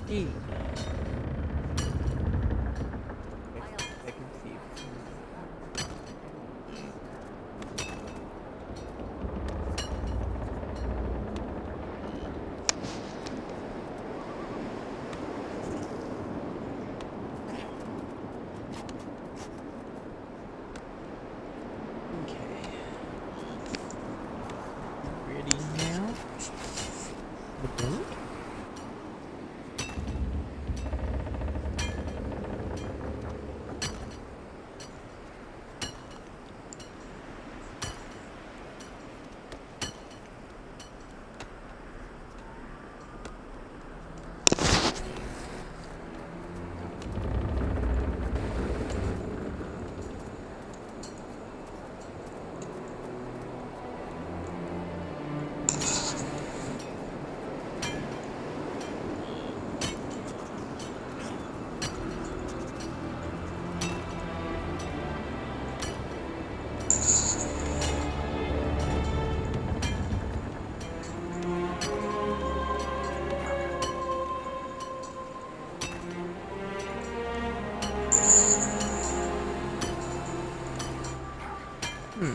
Hey, I can see you for some reason. Okay. Ready now? I think. Hmm.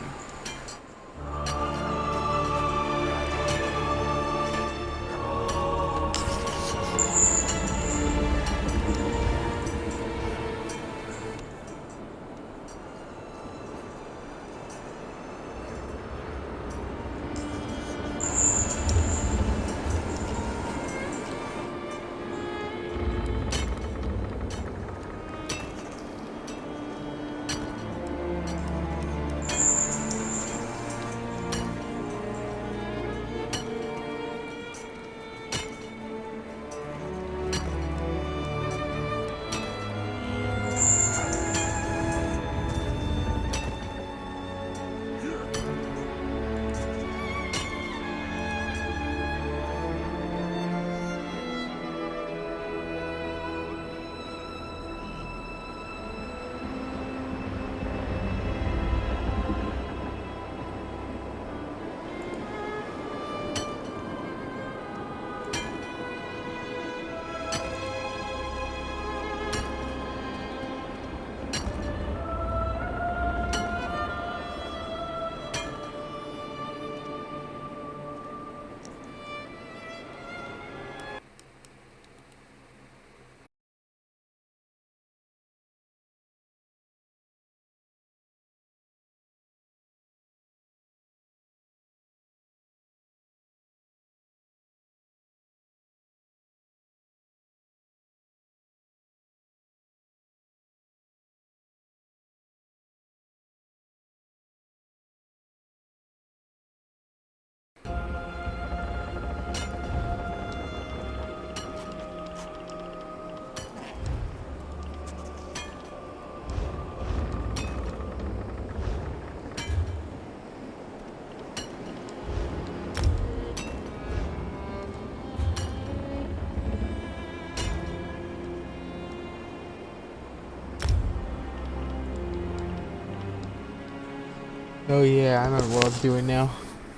Oh yeah, I remember what I was doing now.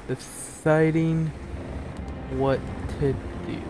Deciding what to do.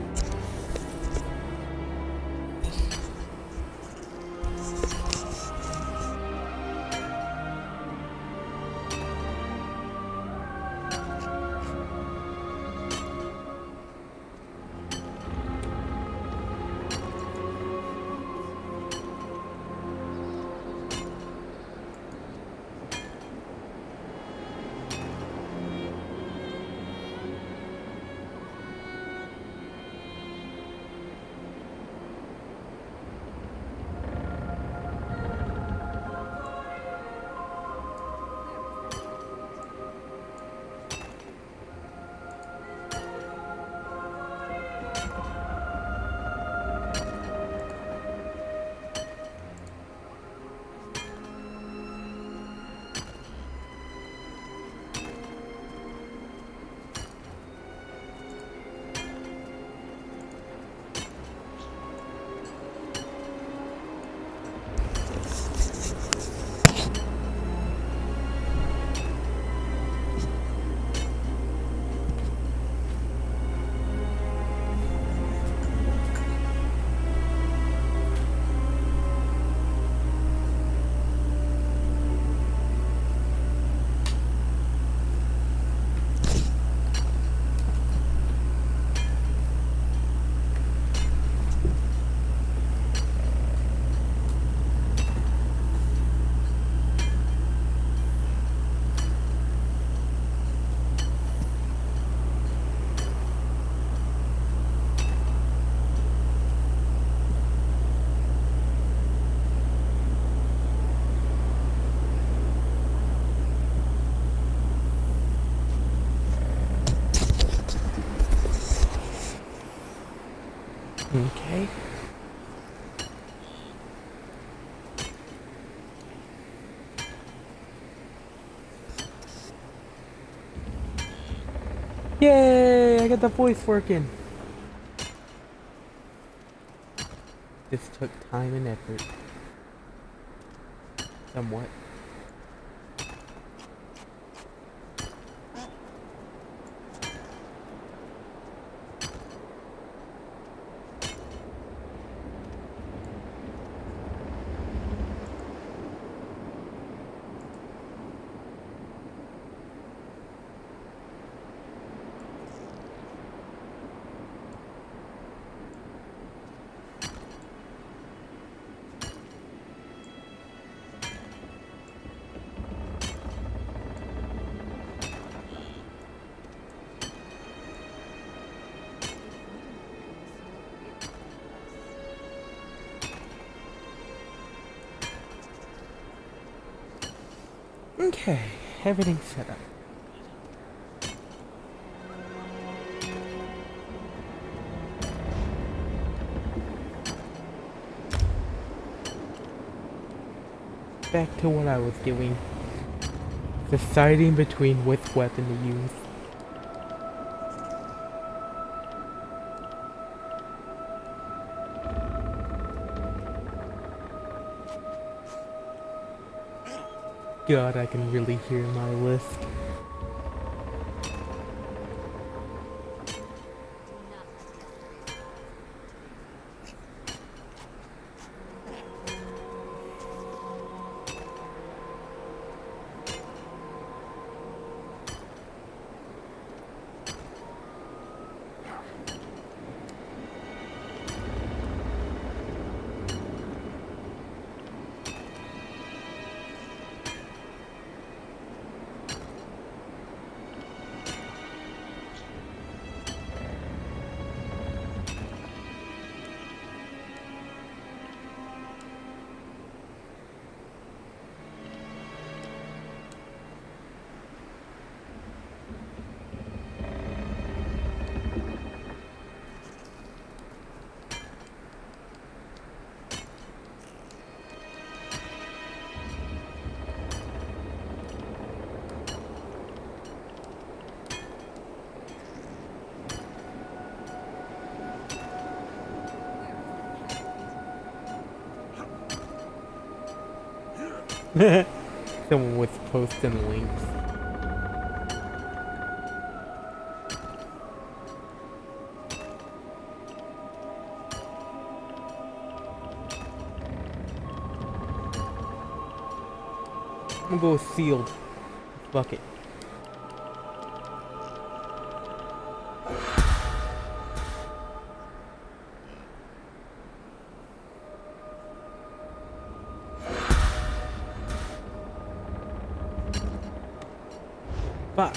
Okay. Yay! I got the voice working. This took time and effort. Somewhat. Okay, everything's set up. Back to what I was doing. Deciding between which weapon to use. God, I can really hear my list. Someone was posting links. I'm gonna go with sealed. Bucket. Fuck.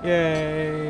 Yay!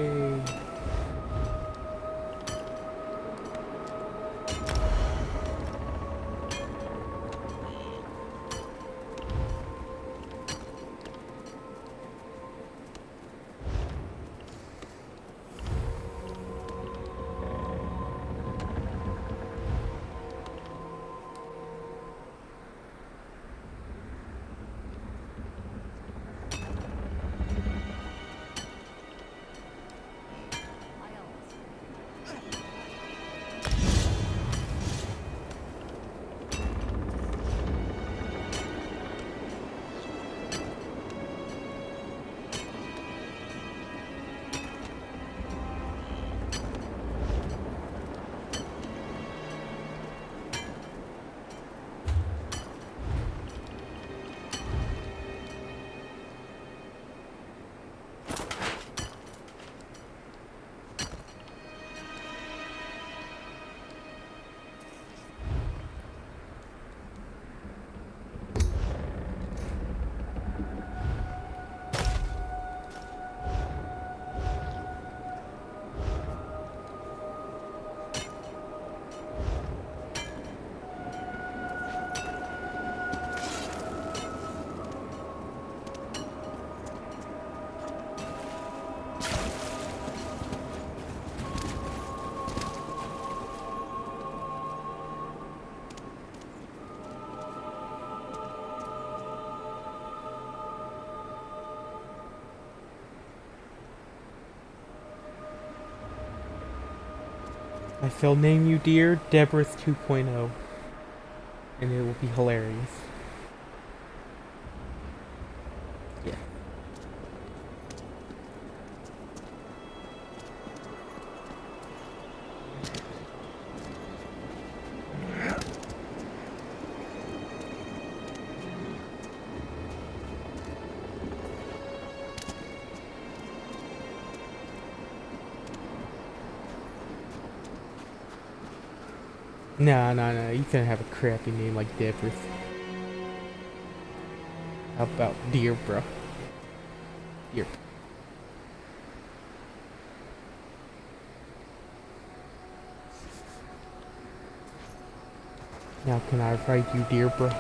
I shall name you dear Deborah 2.0, and it will be hilarious. Yeah. No, you can't have a crappy name like Deborah. How about dear, bro? Dear. Now can I write you dear, bro?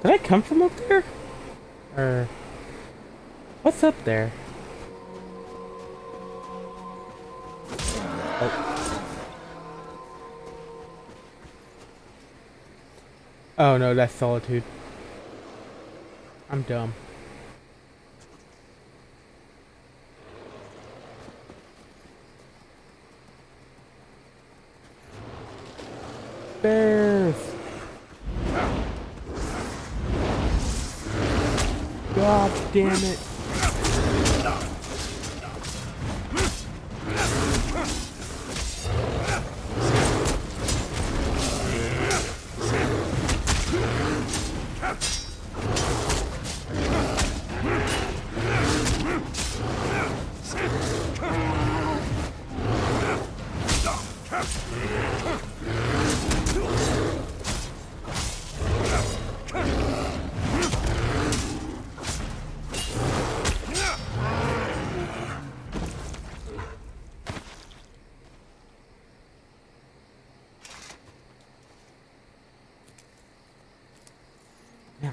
Did I come from up there? Or what's up there? Oh. Oh no, that's Solitude. I'm dumb. Bears! God damn it. Yeah.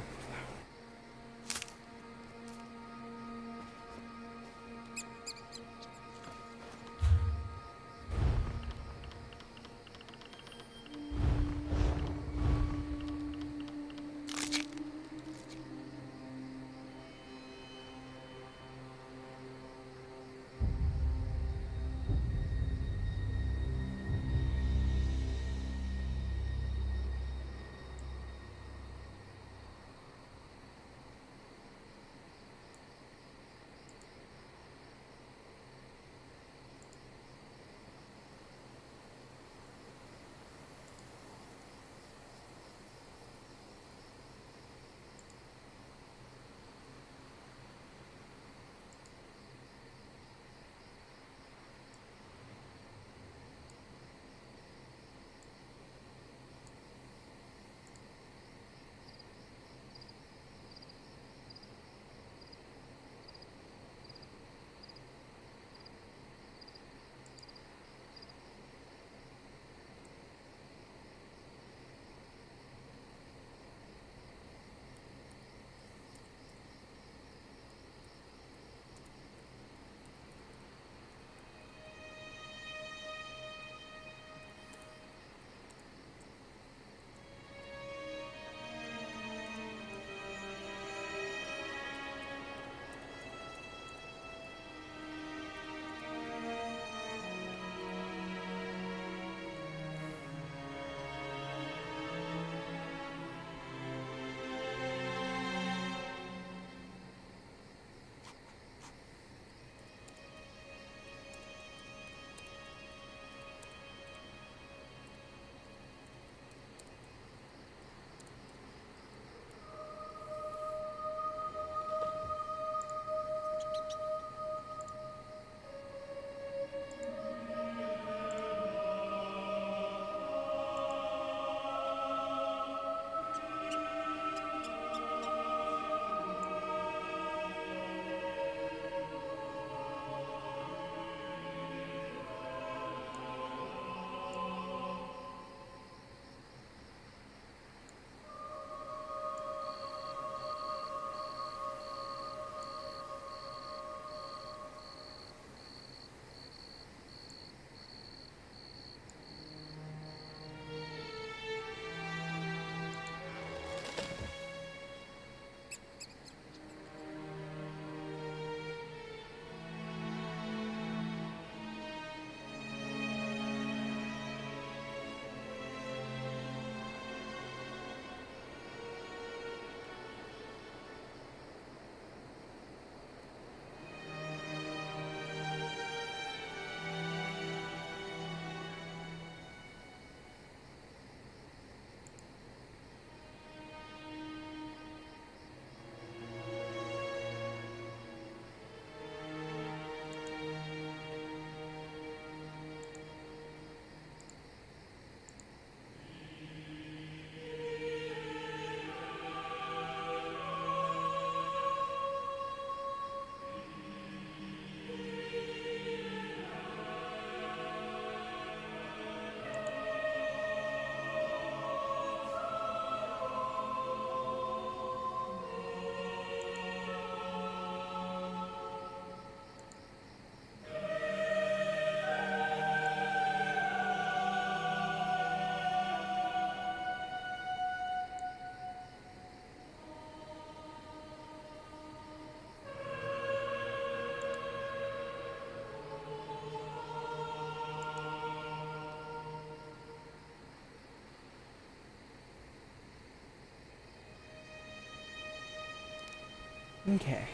Okay.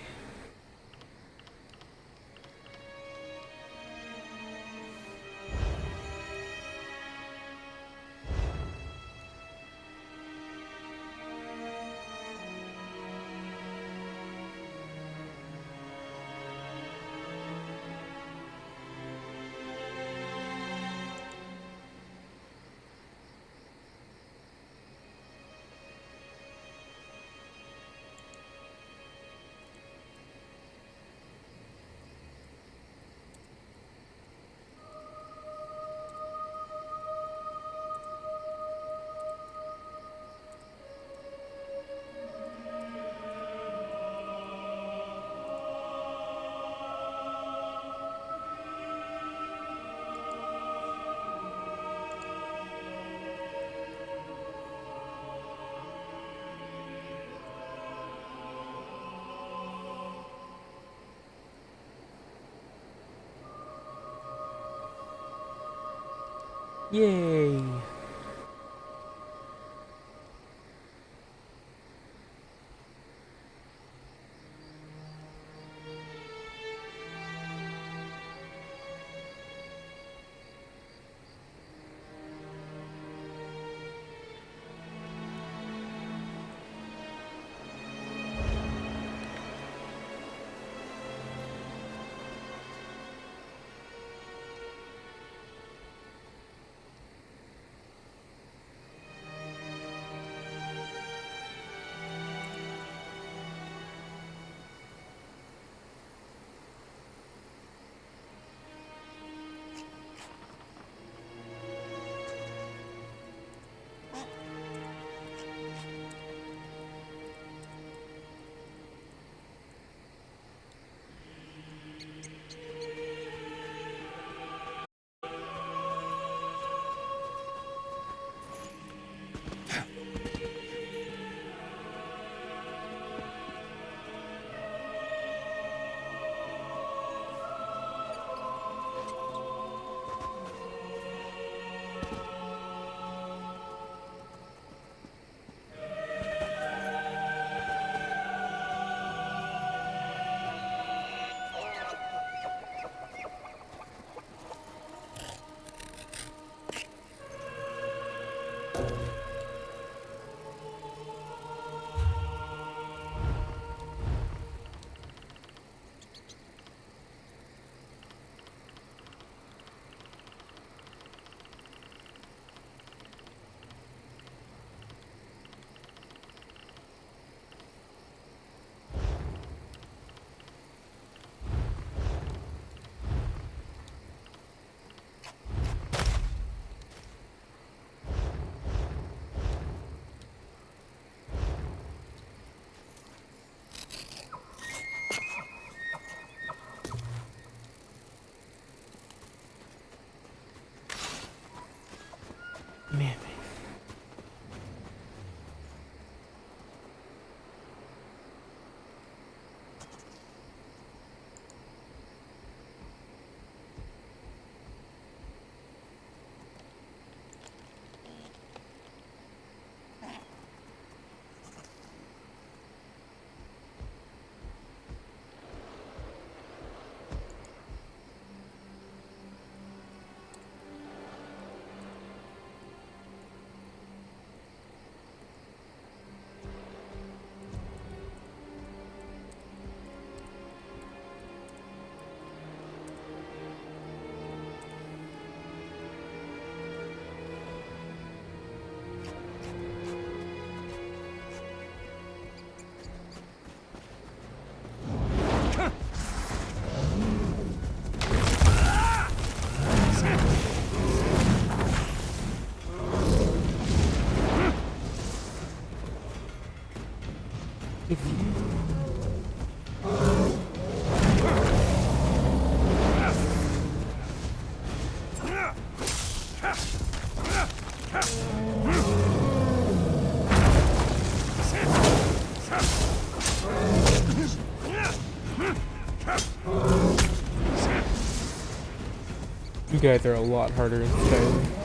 Yay! Man. If you... You guys are a lot harder in Skyrim.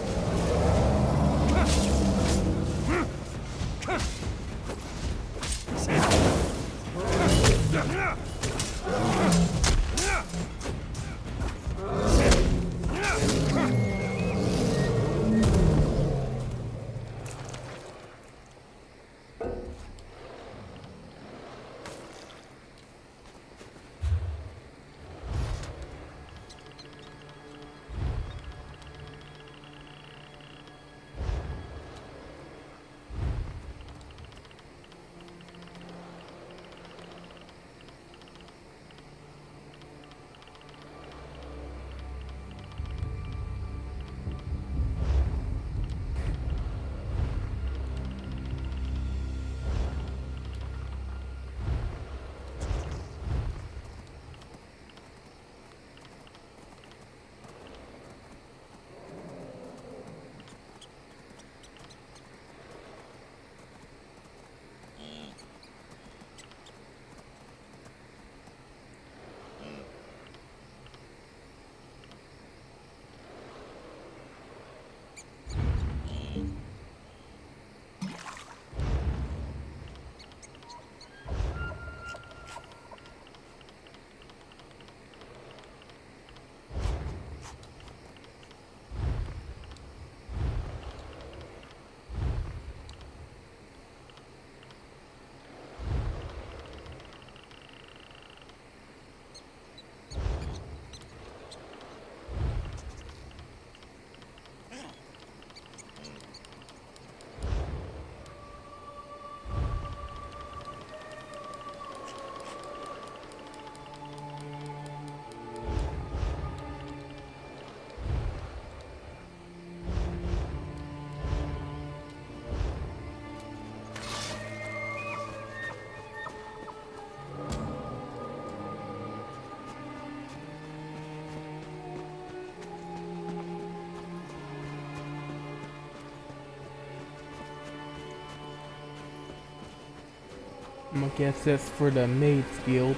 I'm gonna guess that's for the Maids Guild.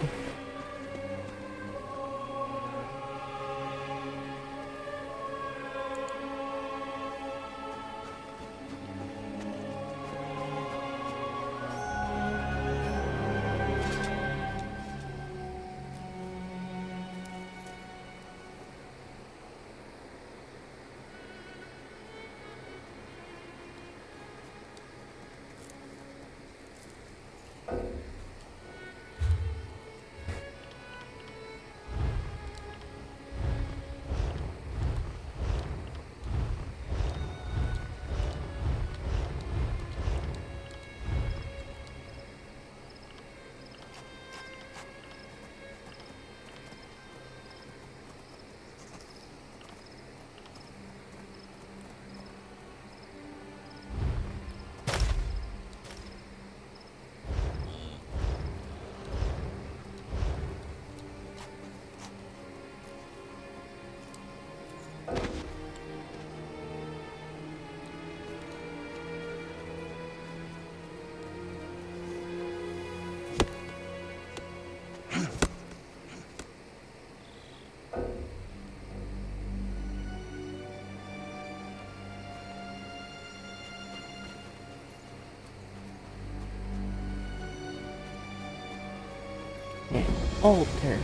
And altar.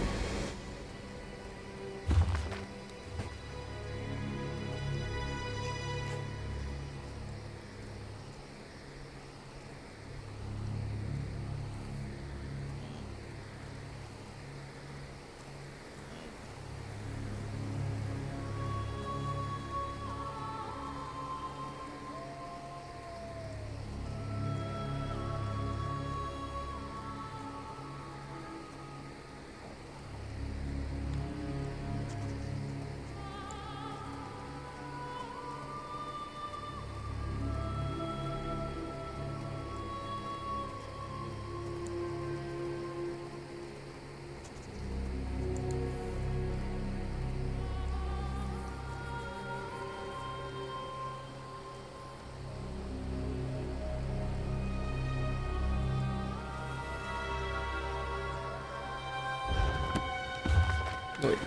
Wait.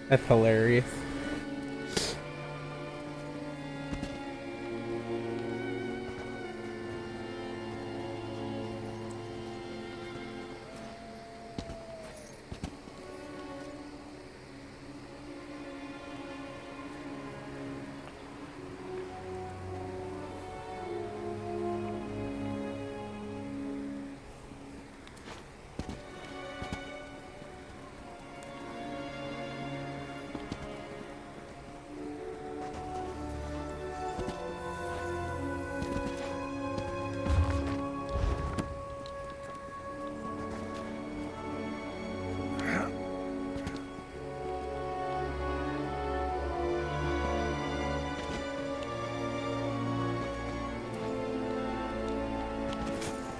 That's hilarious.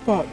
Fuck.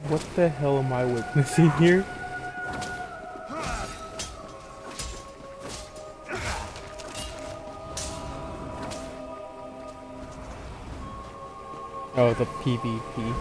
What the hell am I witnessing here? Oh, the PvP.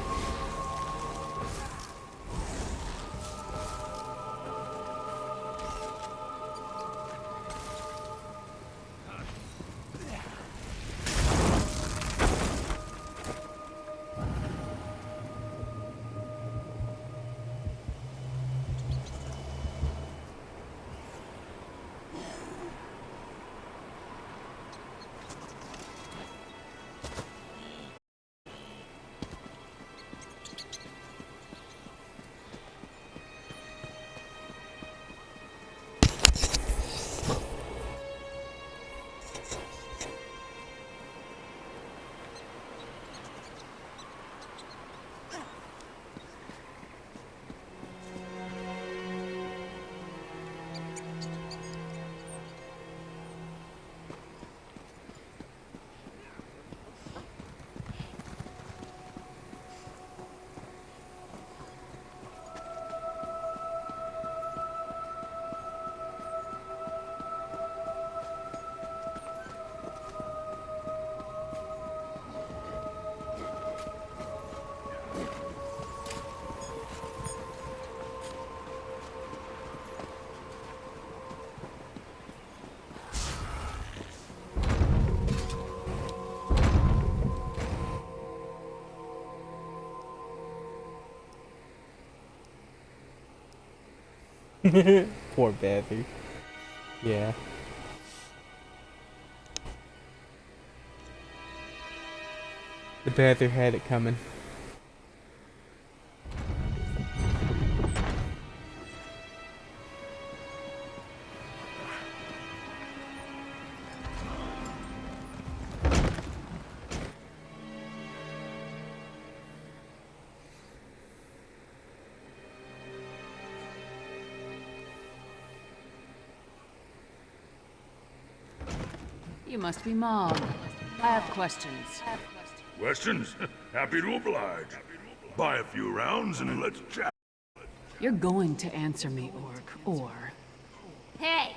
Poor Bathy. Yeah. The Bather had it coming. You must be Mog. I have questions. Questions? Happy to oblige. Buy a few rounds and let's chat. You're going to answer me, Orc, or... Hey!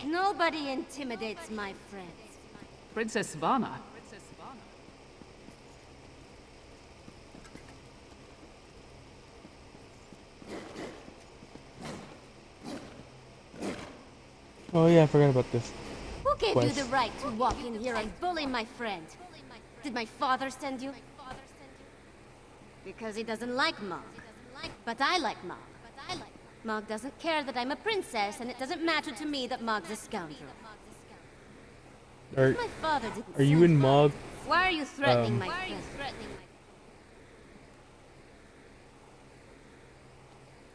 Nobody intimidates my friends. Princess Svanna. Oh yeah, I forgot about this. Who gave Quest. you the right to walk in here and bully my friend? Did my father send you? Because he doesn't like Mog. But I like Mog. Mog doesn't care that I'm a princess, and it doesn't matter to me that Mog's a scoundrel. Are My father didn't are you send in me. Mog? Why are you threatening my friend?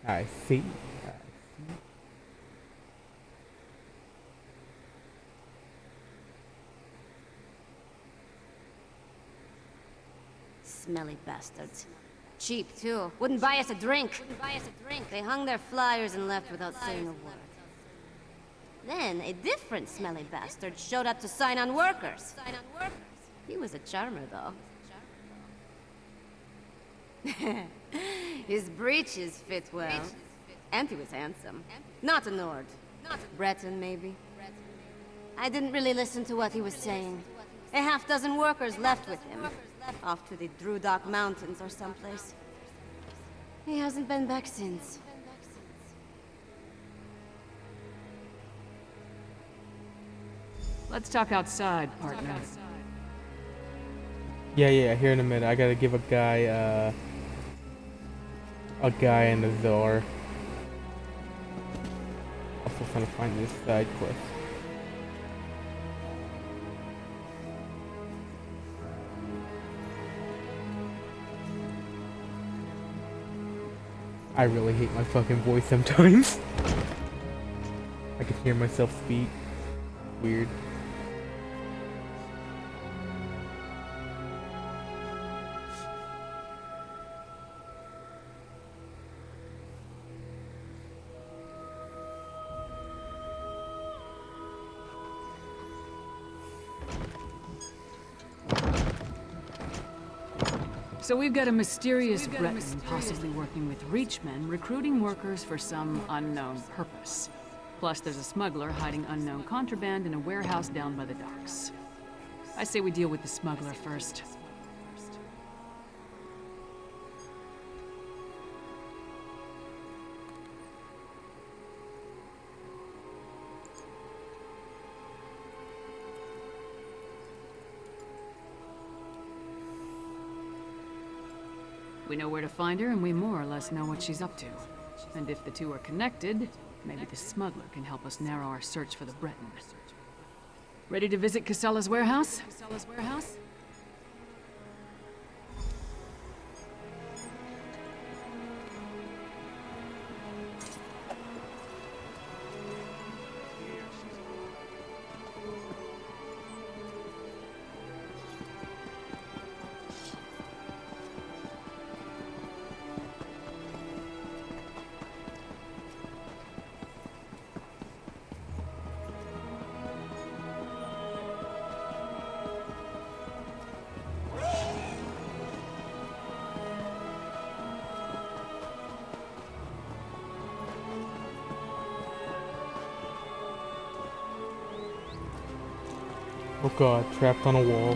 I see. Smelly bastards. Cheap, too. Wouldn't buy us a drink. They hung their flyers and left without saying a word. Then, a different smelly bastard showed up to sign on workers. He was a charmer, though. His breeches fit well. And he was handsome. Not a Nord. Breton, maybe. I didn't really listen to what he was saying. A half-dozen workers left with him. Off to the Drudok Mountains or someplace. He hasn't been back since. Let's talk outside, partner. Yeah, here in a minute. I gotta give a guy and a Zor. Also trying to find this side quest. I really hate my fucking voice sometimes. I can hear myself speak. Weird. So we've got a mysterious Breton possibly working with Reachmen, recruiting workers for some unknown purpose. Plus there's a smuggler hiding unknown contraband in a warehouse down by the docks. I say we deal with the smuggler first. We know where to find her, and we more or less know what she's up to. And if the two are connected, maybe the smuggler can help us narrow our search for the Breton. Ready to visit Casella's warehouse? Oh god, trapped on a wall.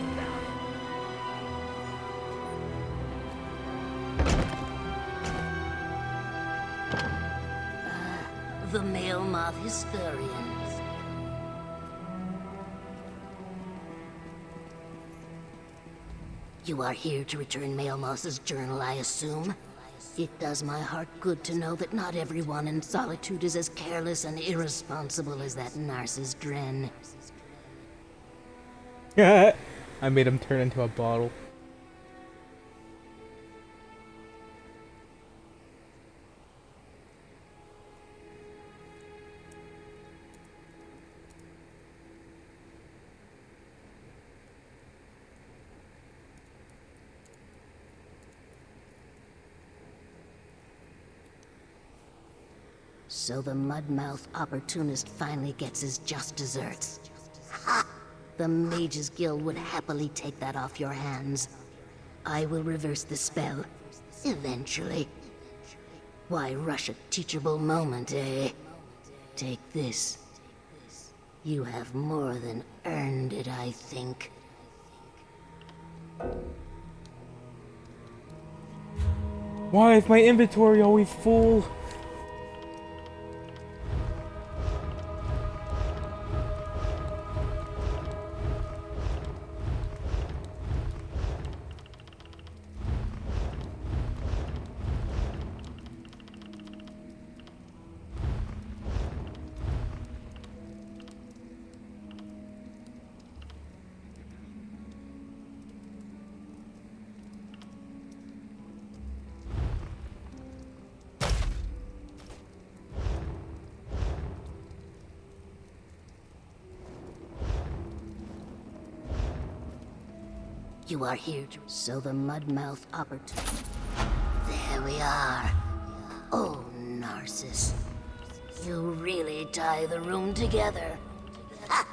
The male moth historians. You are here to return Male Moth's journal, I assume? It does my heart good to know that not everyone in Solitude is as careless and irresponsible as that Narcissus Dren. I made him turn into a bottle. So the mudmouth opportunist finally gets his just desserts. Ha! The Mages Guild would happily take that off your hands. I will reverse the spell. Eventually. Why rush a teachable moment, eh? Take this. You have more than earned it, I think. Why is my inventory always full? You are here to sow the Mudmouth opportunity. There we are. Oh, Narcissus. You really tie the room together. Ha!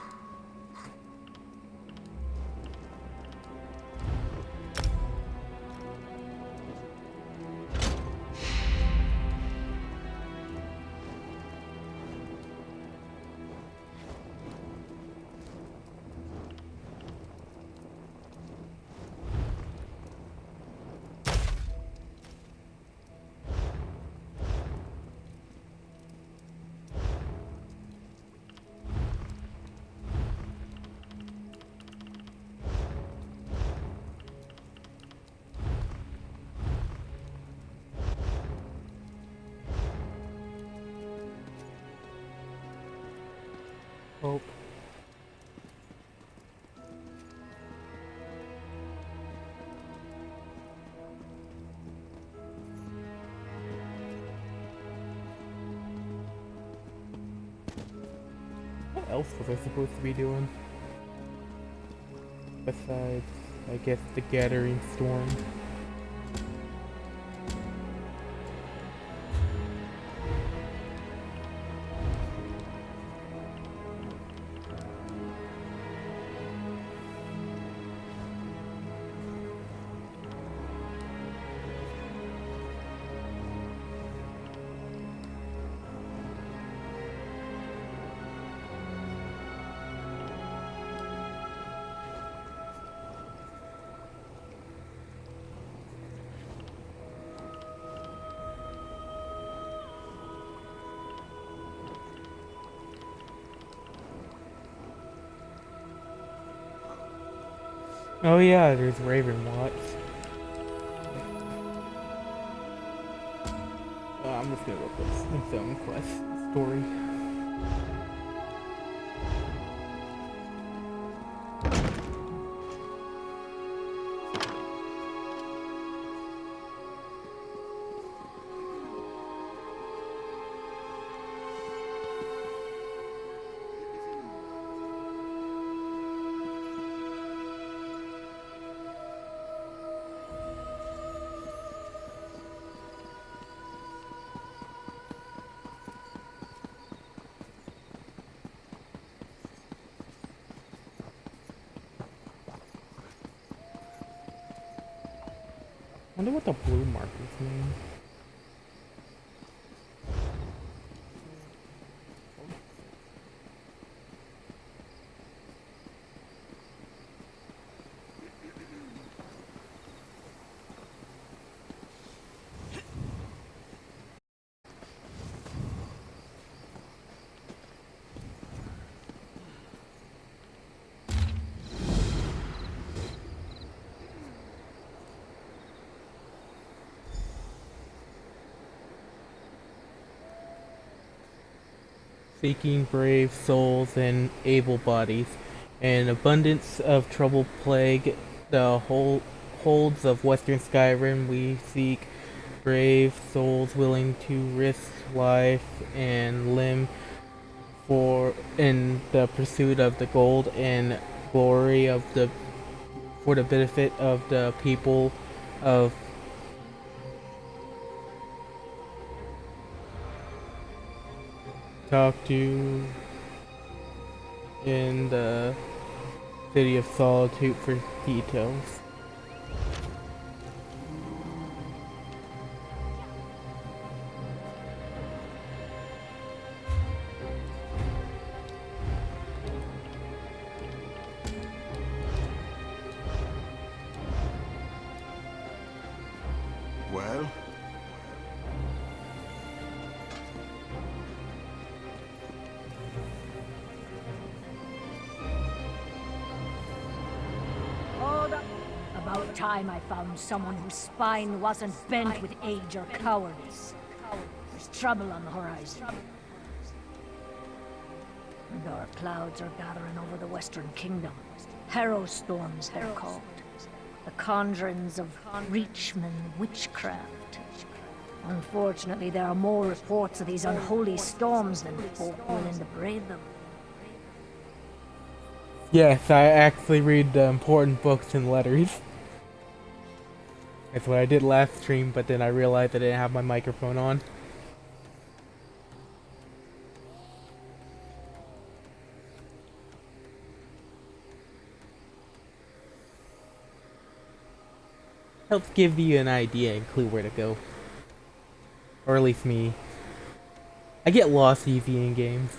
Hope. What else was I supposed to be doing? Besides, I guess, the Gathering Storm. Oh yeah, there's Ravenwatch. I'm just gonna go put some zone quest story. I wonder what the blue markers mean. Seeking brave souls and able bodies, an abundance of trouble plague the whole holds of Western Skyrim. We seek brave souls willing to risk life and limb for in the pursuit of the gold and glory of the for the benefit of the people of talk to in the City of Solitude for details. Well? Hold up. About time I found someone whose spine wasn't bent with age or cowardice. There's trouble on the horizon. Dark clouds are gathering over the Western Kingdom. Harrow storms, they're called. The conjurings of Reachman witchcraft. Unfortunately, there are more reports of these unholy storms than folk willing to brave them. Yes, I actually read the important books and letters. That's what I did last stream, but then I realized I didn't have my microphone on. Helps give you an idea and clue where to go. Or at least me. I get lost easy in games.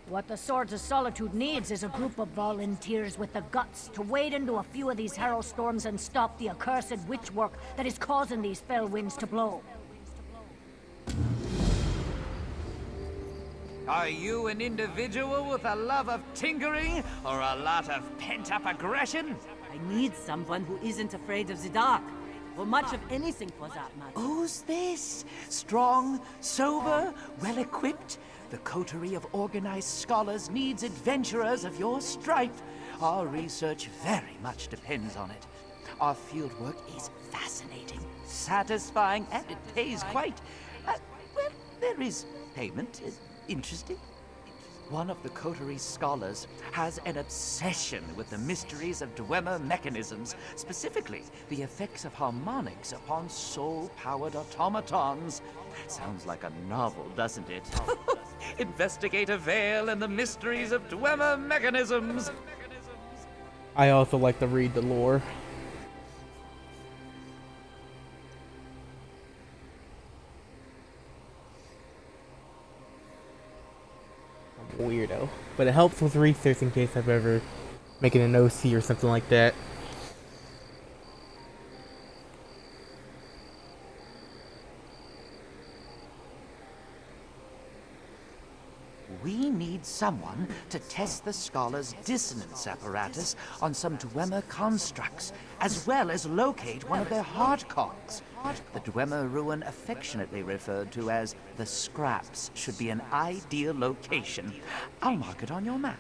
What the Swords of Solitude needs is a group of volunteers with the guts to wade into a few of these harrow storms and stop the accursed witchwork that is causing these fell winds to blow. Are you an individual with a love of tinkering, or a lot of pent-up aggression? I need someone who isn't afraid of the dark, or much of anything for that matter. Who's this? Strong, sober, well-equipped? The coterie of organized scholars needs adventurers of your stripe. Our research very much depends on it. Our fieldwork is fascinating, satisfying, and it pays quite. Well, there is payment. Interesting. One of the coterie scholars has an obsession with the mysteries of Dwemer mechanisms, specifically the effects of harmonics upon soul-powered automatons. Sounds like a novel, doesn't it? Investigator Vale and the mysteries of Dwemer mechanisms. I also like to read the lore. Weirdo, but it helps with research in case I've ever making an OC or something like that. We need someone to test the scholar's dissonance apparatus on some Dwemer constructs, as well as locate one of their hard cogs. The Dwemer ruin affectionately referred to as the Scraps should be an ideal location. I'll mark it on your map.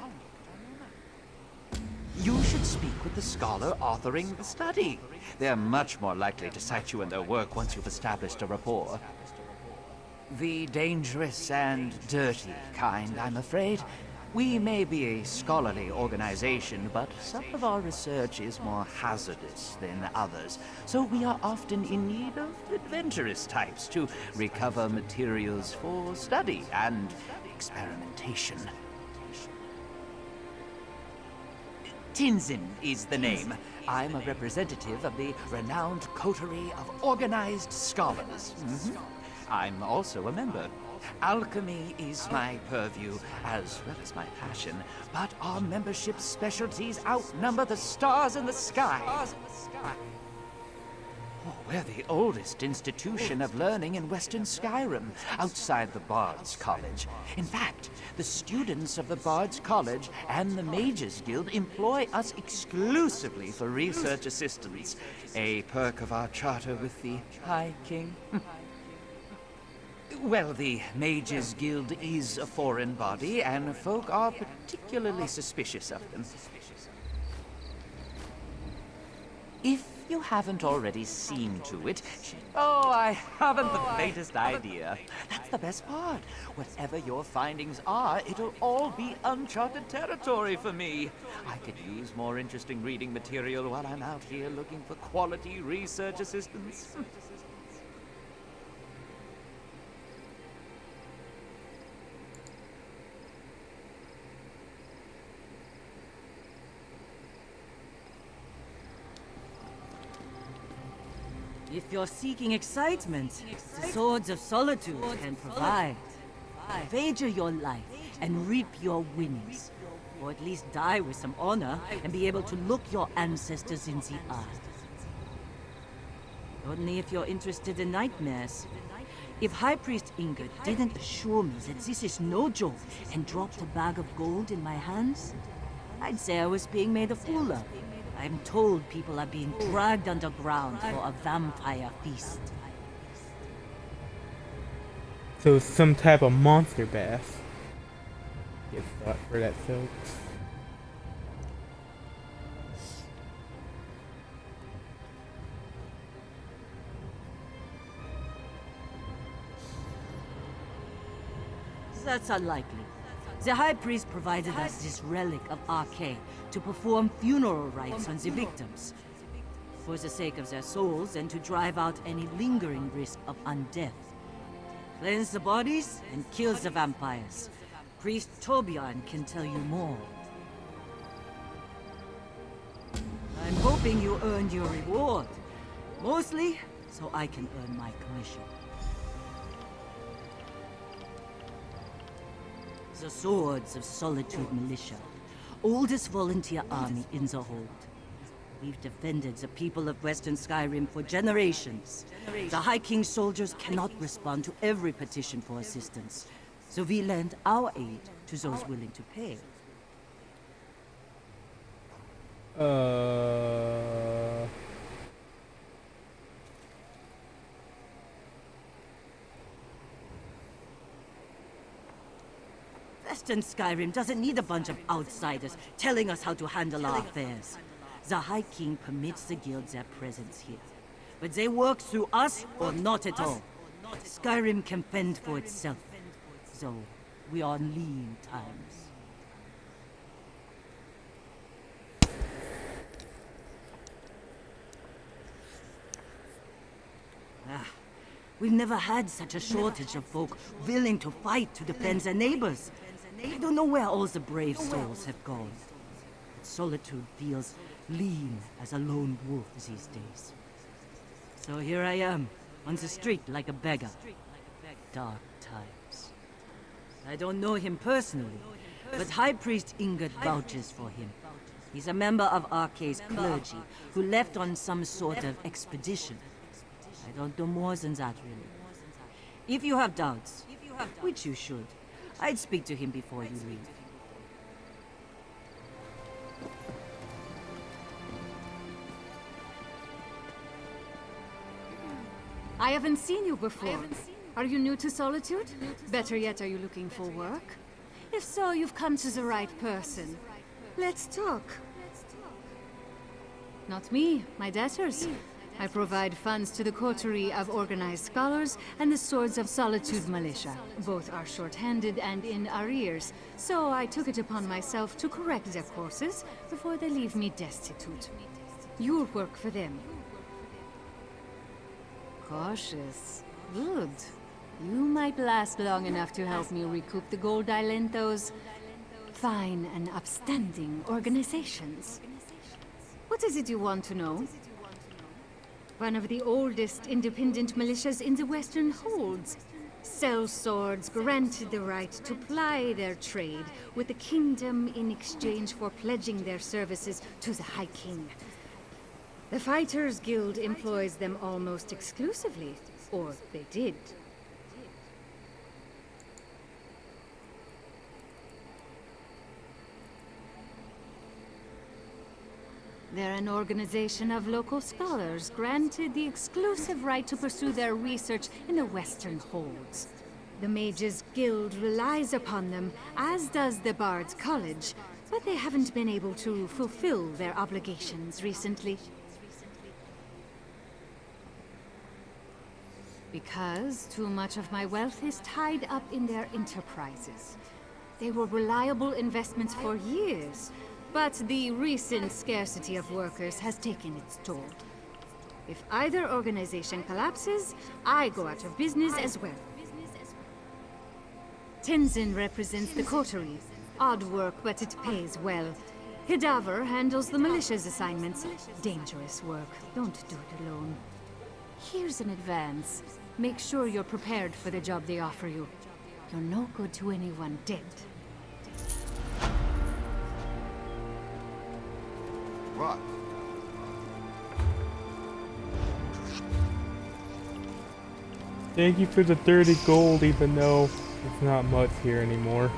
You should speak with the scholar authoring the study. They're much more likely to cite you in their work once you've established a rapport. The dangerous and dirty kind, I'm afraid. We may be a scholarly organization, but some of our research is more hazardous than others, so we are often in need of adventurous types to recover materials for study and experimentation. Tinzin is the name. I'm a representative of the renowned coterie of organized scholars. I'm also a member. Alchemy is my purview, as well as my passion, but our membership's specialties outnumber the stars in the sky. We're the oldest institution of learning in Western Skyrim, outside the Bard's College. In fact, the students of the Bard's College and the Mages Guild employ us exclusively for research assistance, a perk of our charter with the High King. Well, the Mages Guild is a foreign body, and folk are particularly suspicious of them. If you haven't already seen to it... Oh, I haven't the faintest idea. That's the best part. Whatever your findings are, it'll all be uncharted territory for me. I could use more interesting reading material while I'm out here looking for quality research assistance. If you're seeking excitement, the Swords of Solitude can provide. Wager your life and reap your winnings. Or at least die with some honor and be able to look your ancestors in the eye. Only if you're interested in nightmares. If High Priest Ingrid didn't assure me that this is no joke and dropped a bag of gold in my hands, I'd say I was being made a fool of. I'm told people are being dragged underground for a vampire feast. So some type of monster bath. Get thought for that, folks. That's unlikely. The High Priest provided us this relic of Arcane to perform funeral rites on the victims. For the sake of their souls and to drive out any lingering risk of undeath. Cleanse the bodies and kills the vampires. Priest Torbjorn can tell you more. I'm hoping you earned your reward. Mostly, so I can earn my commission. The Swords of Solitude Militia. Oldest volunteer army in the hold. We've defended the people of Western Skyrim for generations. The High King's soldiers cannot respond to every petition for assistance, so we lend our aid to those willing to pay. Western Skyrim doesn't need a bunch of outsiders telling us how to handle our affairs. The High King permits the guilds their presence here. But they work through us or not at all. Skyrim can fend for itself. So, we are on lean times. We've never had such a shortage of folk willing to fight to defend their neighbors. I don't know where all the brave souls have gone. Solitude feels lean as a lone wolf these days. So here I am, on the street like a beggar. Dark times. I don't know him personally, but High Priest Ingrid vouches for him. He's a member of Arcane's clergy, who left on some sort of expedition. I don't know more than that, really. If you have doubts, which you should, I'd speak to him before you leave. I haven't seen you before. Are you new to Solitude? Better yet, are you looking for work? If so, you've come to the right person. Let's talk. Not me, my debtors. I provide funds to the Coterie of Organized Scholars and the Swords of Solitude Militia. Both are short-handed and in arrears, so I took it upon myself to correct their courses before they leave me destitute. You'll work for them. Cautious. Good. You might last long enough to help me recoup the gold I lent those fine and upstanding organizations. What is it you want to know? One of the oldest independent militias in the Western Holds. Sell swords granted the right to ply their trade with the kingdom in exchange for pledging their services to the High King. The Fighters Guild employs them almost exclusively, or they did. They're an organization of local scholars granted the exclusive right to pursue their research in the Western Holds. The Mages Guild relies upon them, as does the Bard's College, but they haven't been able to fulfill their obligations recently. Because too much of my wealth is tied up in their enterprises. They were reliable investments for years, but the recent scarcity of workers has taken its toll. If either organization collapses, I go out of business as well. Tenzin represents the Coterie. Odd work, but it pays well. Hidaver handles the militia's assignments. Dangerous work. Don't do it alone. Here's an advance. Make sure you're prepared for the job they offer you. You're no good to anyone dead. What? Thank you for the 30 gold, even though it's not much here anymore.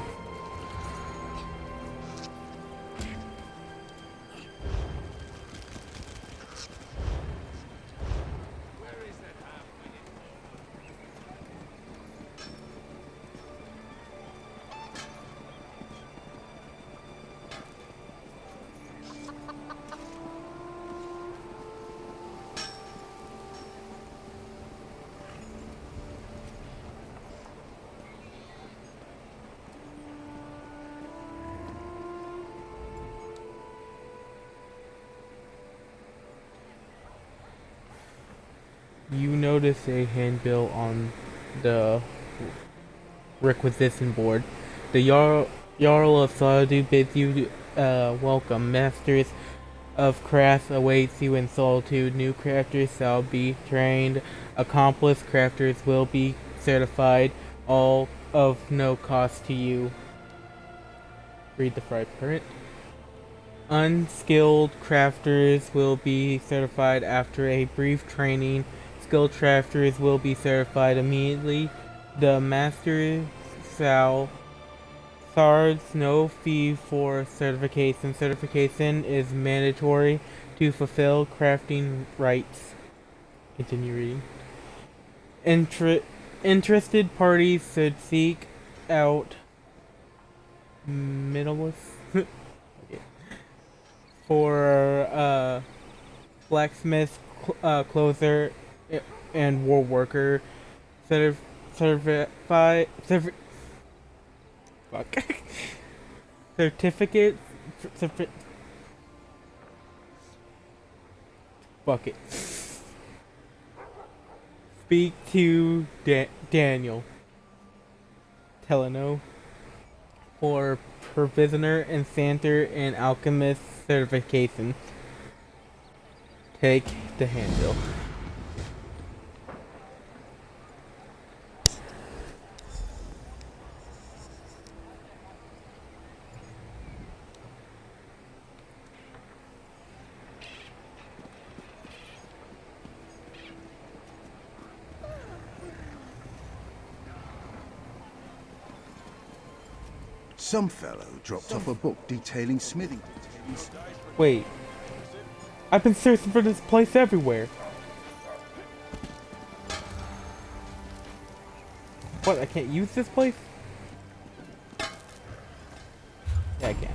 You notice a handbill on the requisition board. The Jarl of Solitude bids you welcome. Masters of Craft awaits you in Solitude. New crafters shall be trained. Accomplished crafters will be certified, all of no cost to you. Read the fine print. Unskilled crafters will be certified after a brief training. Skilled crafters will be certified immediately. The master shall charge no fee for certification. Certification is mandatory to fulfill crafting rights. Continue reading. Interested parties should seek out minimalists for blacksmith, closer, and war worker certificates fuck it. Speak to Daniel Teleno for provisioner, enchanter, and alchemist certification. Take the handbill. Some fellow dropped off a book detailing smithing. Wait. I've been searching for this place everywhere. What, I can't use this place? Yeah, I can.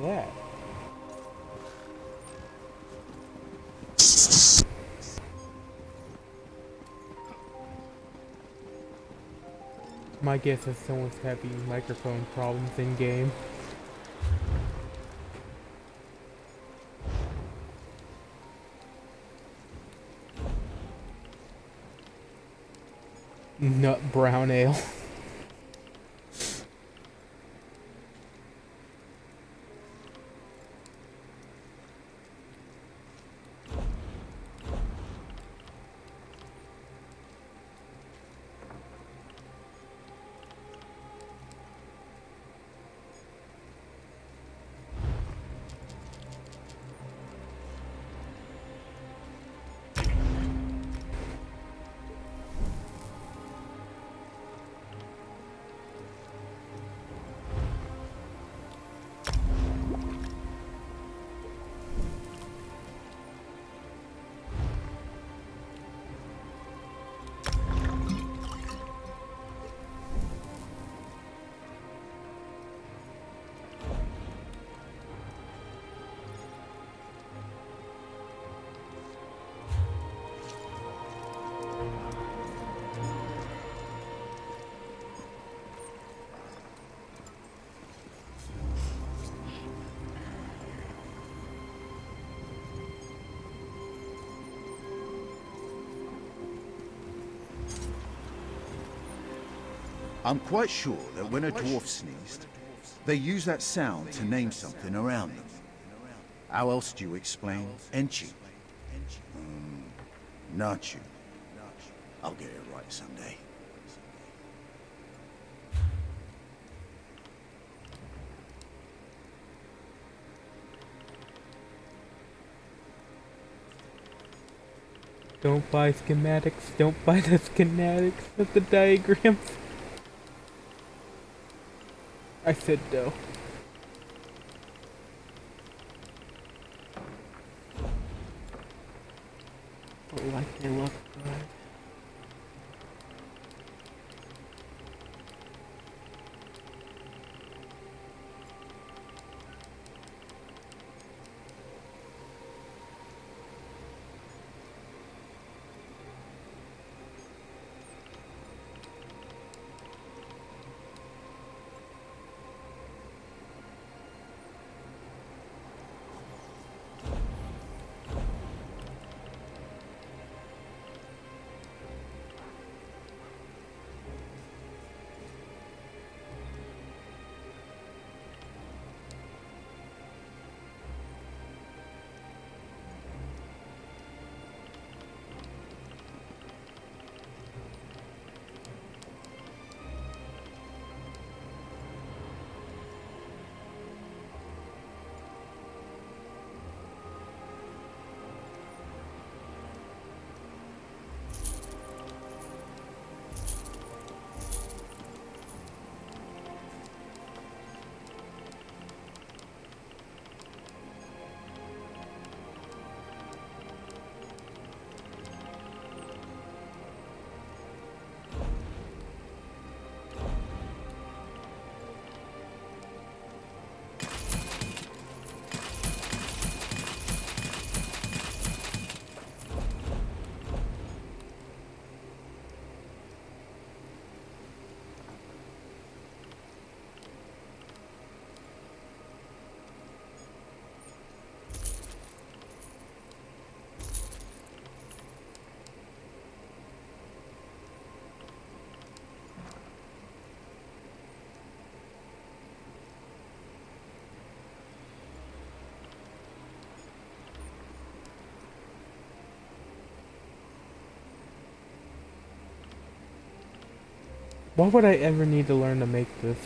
that? My guess is someone's having microphone problems in game. Nut brown ale. I'm quite sure that when a dwarf sneezed, they use that sound to name something around them. How else do you explain Enchi? Not you. I'll get it right someday. Don't buy schematics. Don't buy the schematics of the diagrams. I said no. But like they look good. Why would I ever need to learn to make this?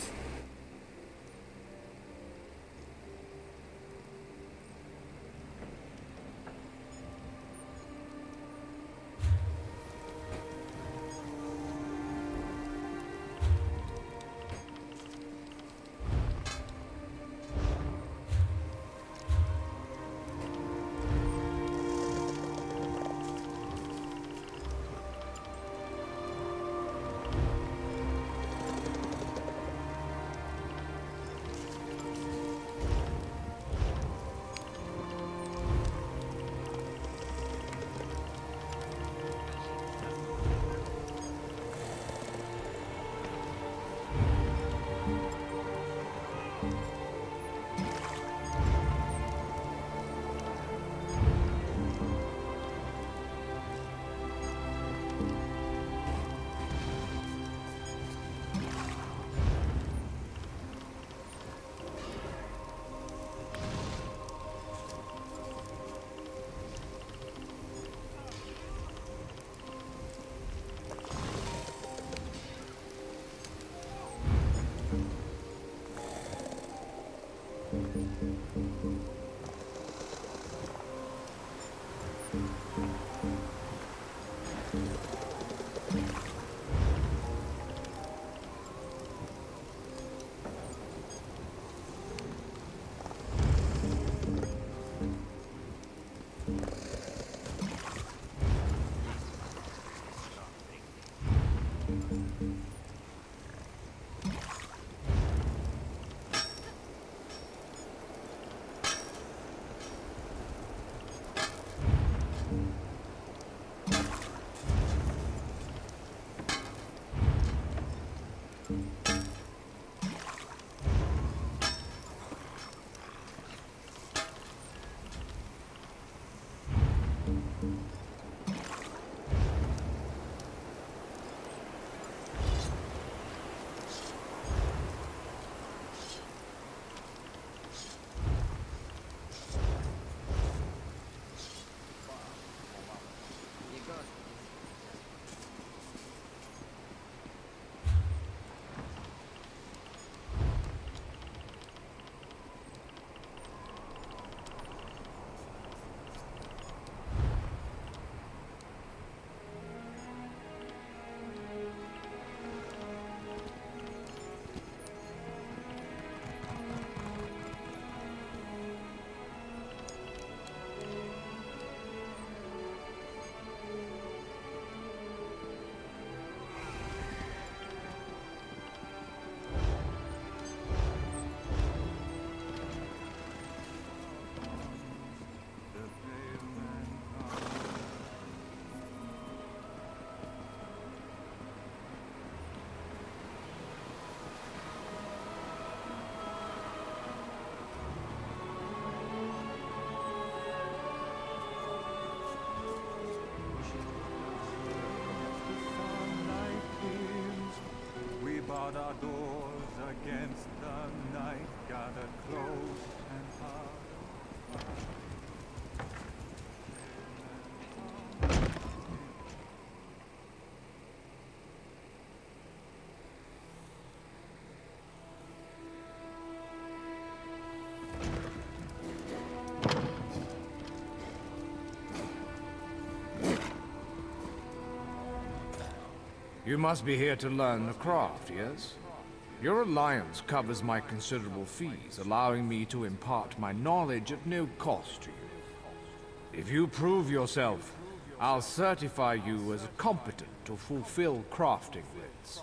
Barred our doors against the night, gathered close and hard. You must be here to learn the craft, yes? Your alliance covers my considerable fees, allowing me to impart my knowledge at no cost to you. If you prove yourself, I'll certify you as competent to fulfill crafting writs.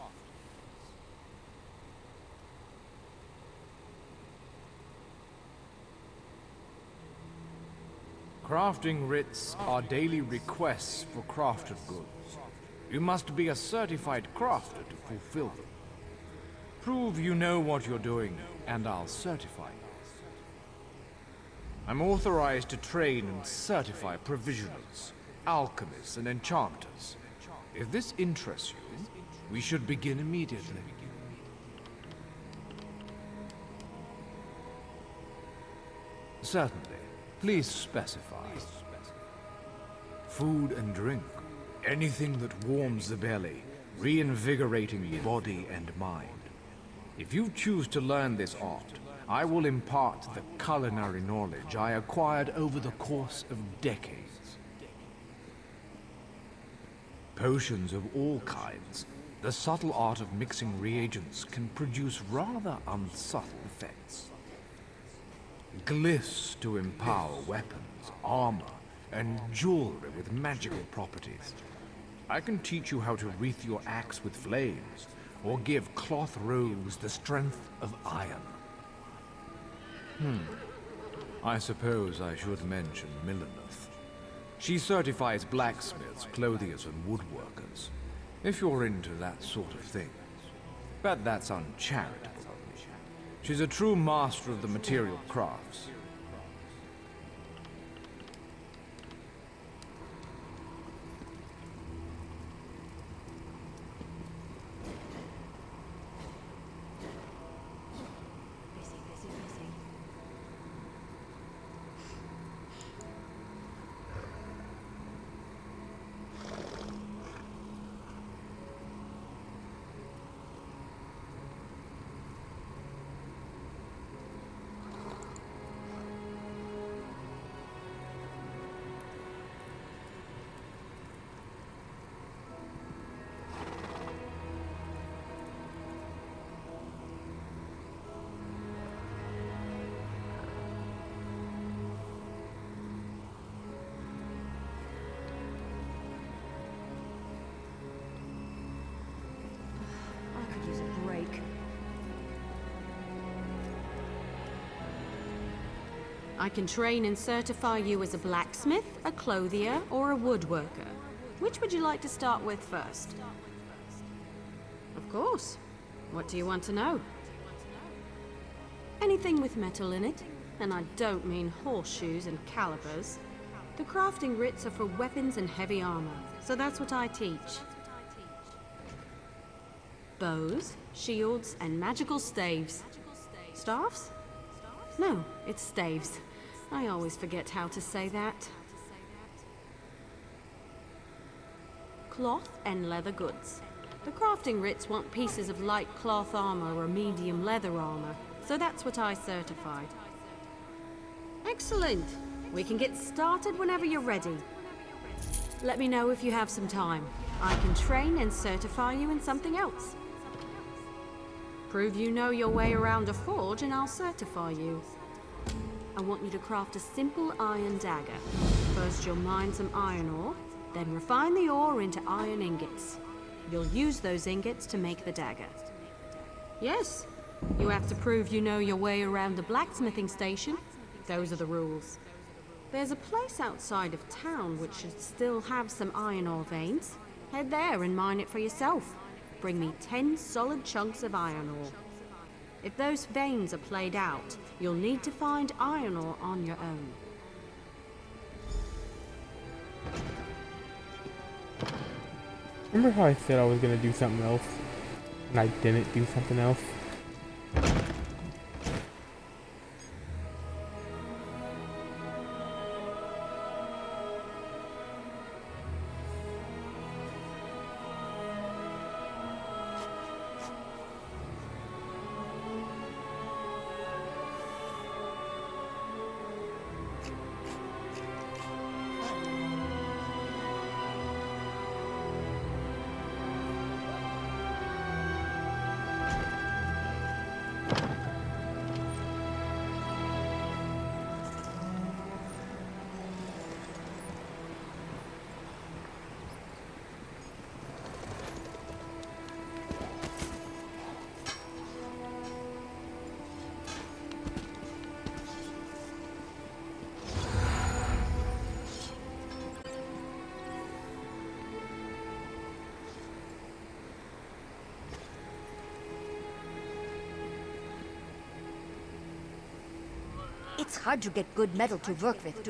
Crafting writs are daily requests for crafted goods. You must be a certified crafter to fulfill them. Prove you know what you're doing, and I'll certify you. I'm authorized to train and certify provisionals, alchemists, and enchanters. If this interests you, we should begin immediately. Certainly. Please specify. Food and drink. Anything that warms the belly, reinvigorating the body and mind. If you choose to learn this art, I will impart the culinary knowledge I acquired over the course of decades. Potions of all kinds, the subtle art of mixing reagents can produce rather unsubtle effects. Glyphs to empower weapons, armor, and jewelry with magical properties. I can teach you how to wreath your axe with flames, or give cloth robes the strength of iron. I suppose I should mention Milleneth. She certifies blacksmiths, clothiers, and woodworkers, if you're into that sort of thing. But that's uncharitable of me. She's a true master of the material crafts. I can train and certify you as a blacksmith, a clothier, or a woodworker. Which would you like to start with first? Of course. What do you want to know? Anything with metal in it, and I don't mean horseshoes and calibers. The crafting writs are for weapons and heavy armor, so that's what I teach. Bows, shields, and magical staves. Staffs? No, it's staves. I always forget how to say that. Cloth and leather goods. The crafting writs want pieces of light cloth armor or medium leather armor, so that's what I certified. Excellent! We can get started whenever you're ready. Let me know if you have some time. I can train and certify you in something else. Prove you know your way around a forge and I'll certify you. I want you to craft a simple iron dagger. First you'll mine some iron ore, then refine the ore into iron ingots. You'll use those ingots to make the dagger. Yes, you have to prove you know your way around the blacksmithing station. Those are the rules. There's a place outside of town which should still have some iron ore veins. Head there and mine it for yourself. Bring me 10 solid chunks of iron ore. If those veins are played out, you'll need to find iron ore on your own. Remember how I said I was gonna do something else, and I didn't do something else? It's hard to get good metal to work with.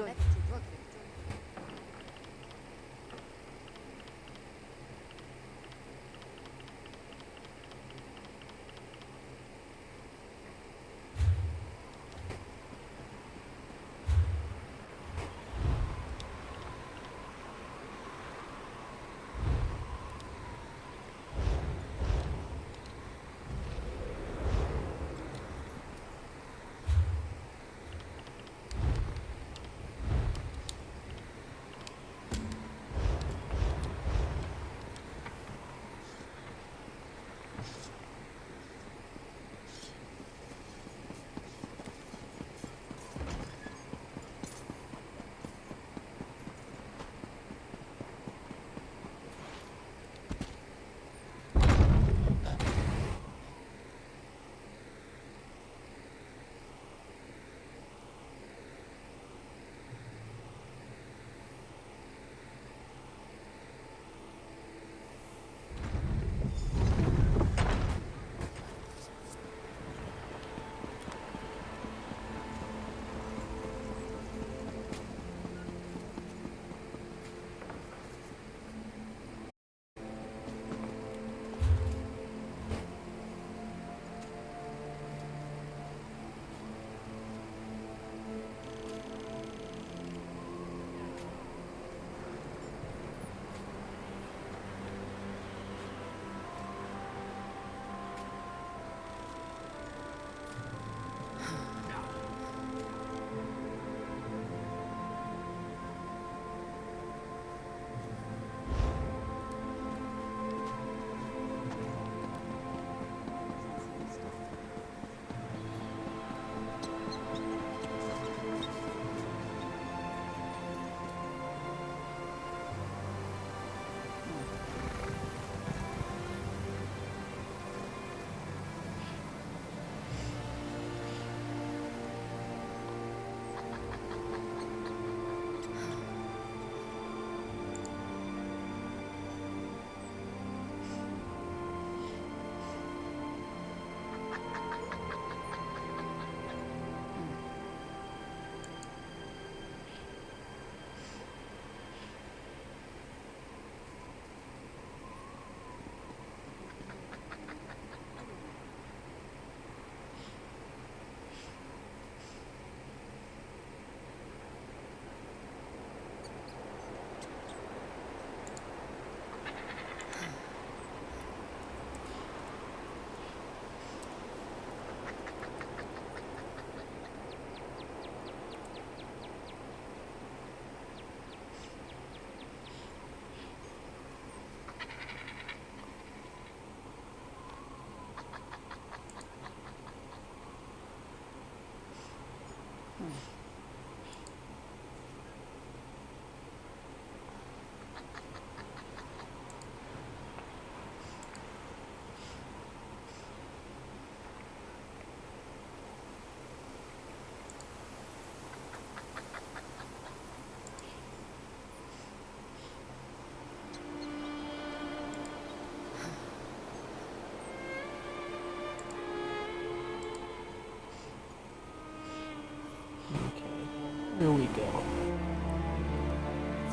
we go.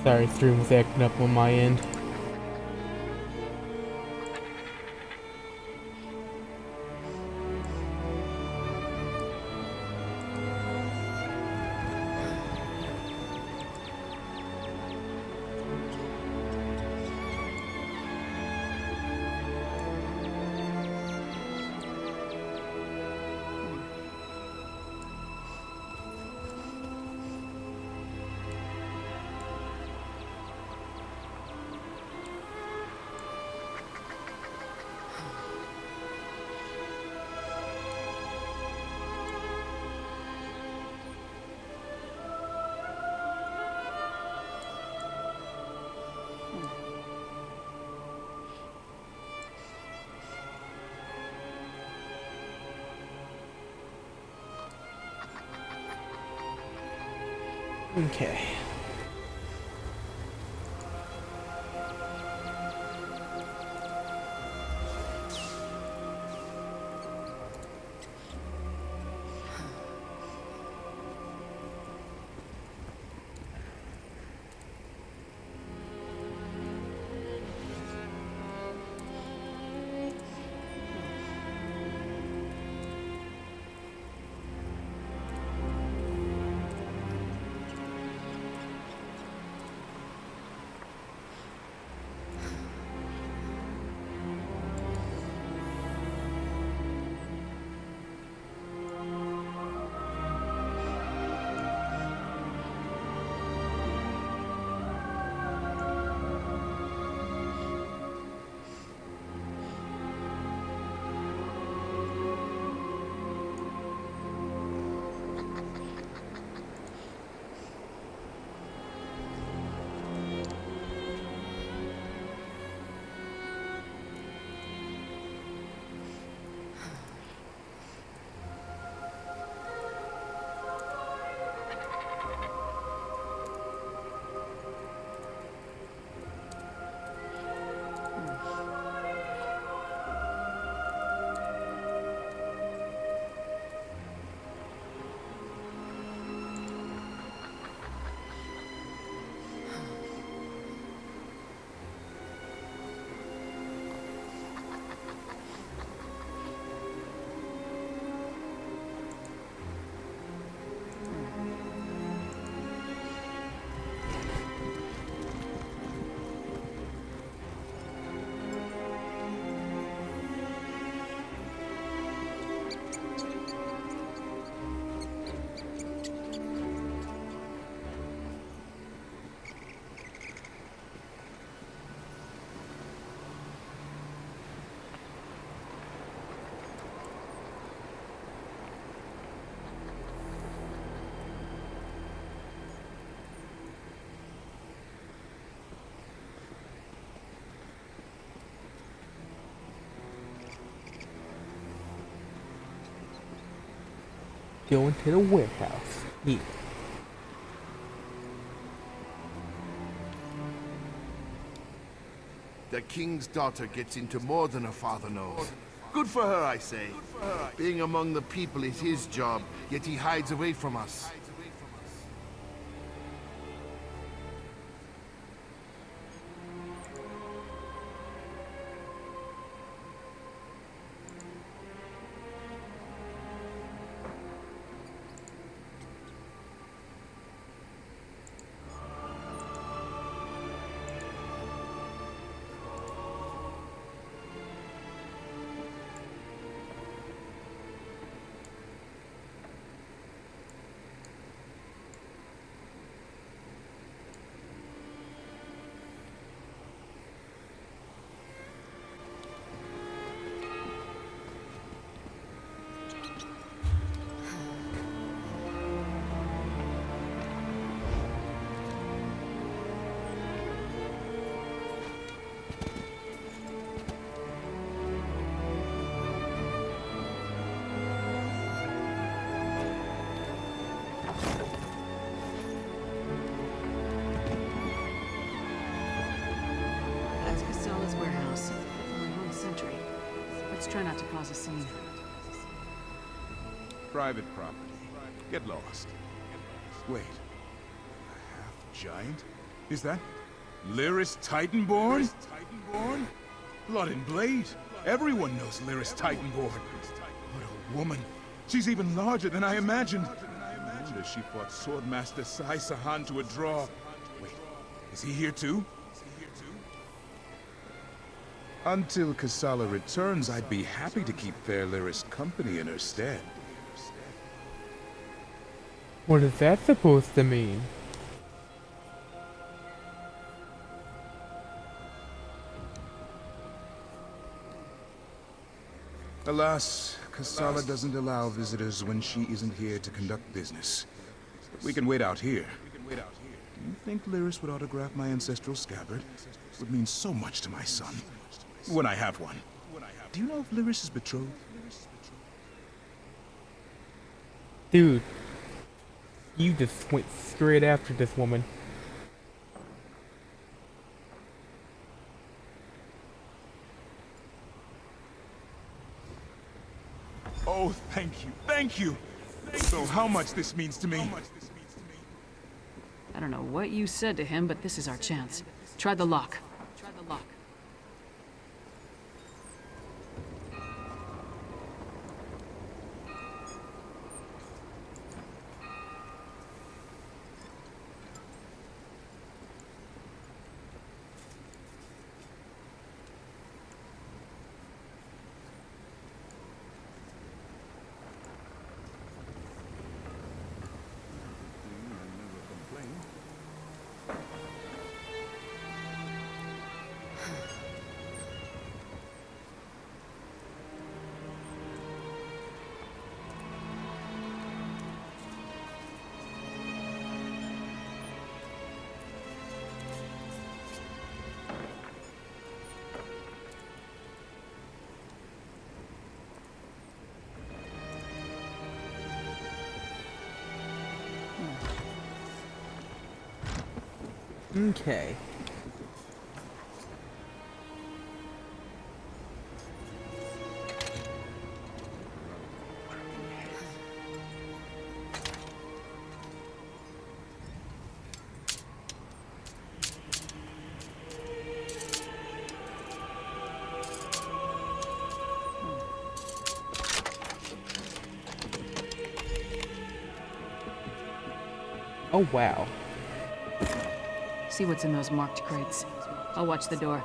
Sorry, stream was acting up on my end. Okay. Going to the warehouse. Yeah. The king's daughter gets into more than her father knows. Good for her, I say. Being among the people is his job, yet he hides away from us. Try not to cause a scene. Private property. Get lost. Wait. giant? Is that Lyris Titanborn? Blood and Blade. Everyone knows Lyris Titanborn. What a woman. She's even larger than I imagined. No wonder she fought Swordmaster Sai Sahan to a draw. Wait, is he here too? Until Kasala returns, I'd be happy to keep Fair Lyris company in her stead. What is that supposed to mean? Alas, Kasala doesn't allow visitors when she isn't here to conduct business. But we can wait out here. Do you think Lyris would autograph my ancestral scabbard? It would mean so much to my son. When I have one. Do you know if Lyris is betrothed? Dude, you just went straight after this woman. Oh, thank you, thank you! So how much this means to me? I don't know what you said to him, but this is our chance. Try the lock. Okay. Oh, wow. See what's in those marked crates. I'll watch the door.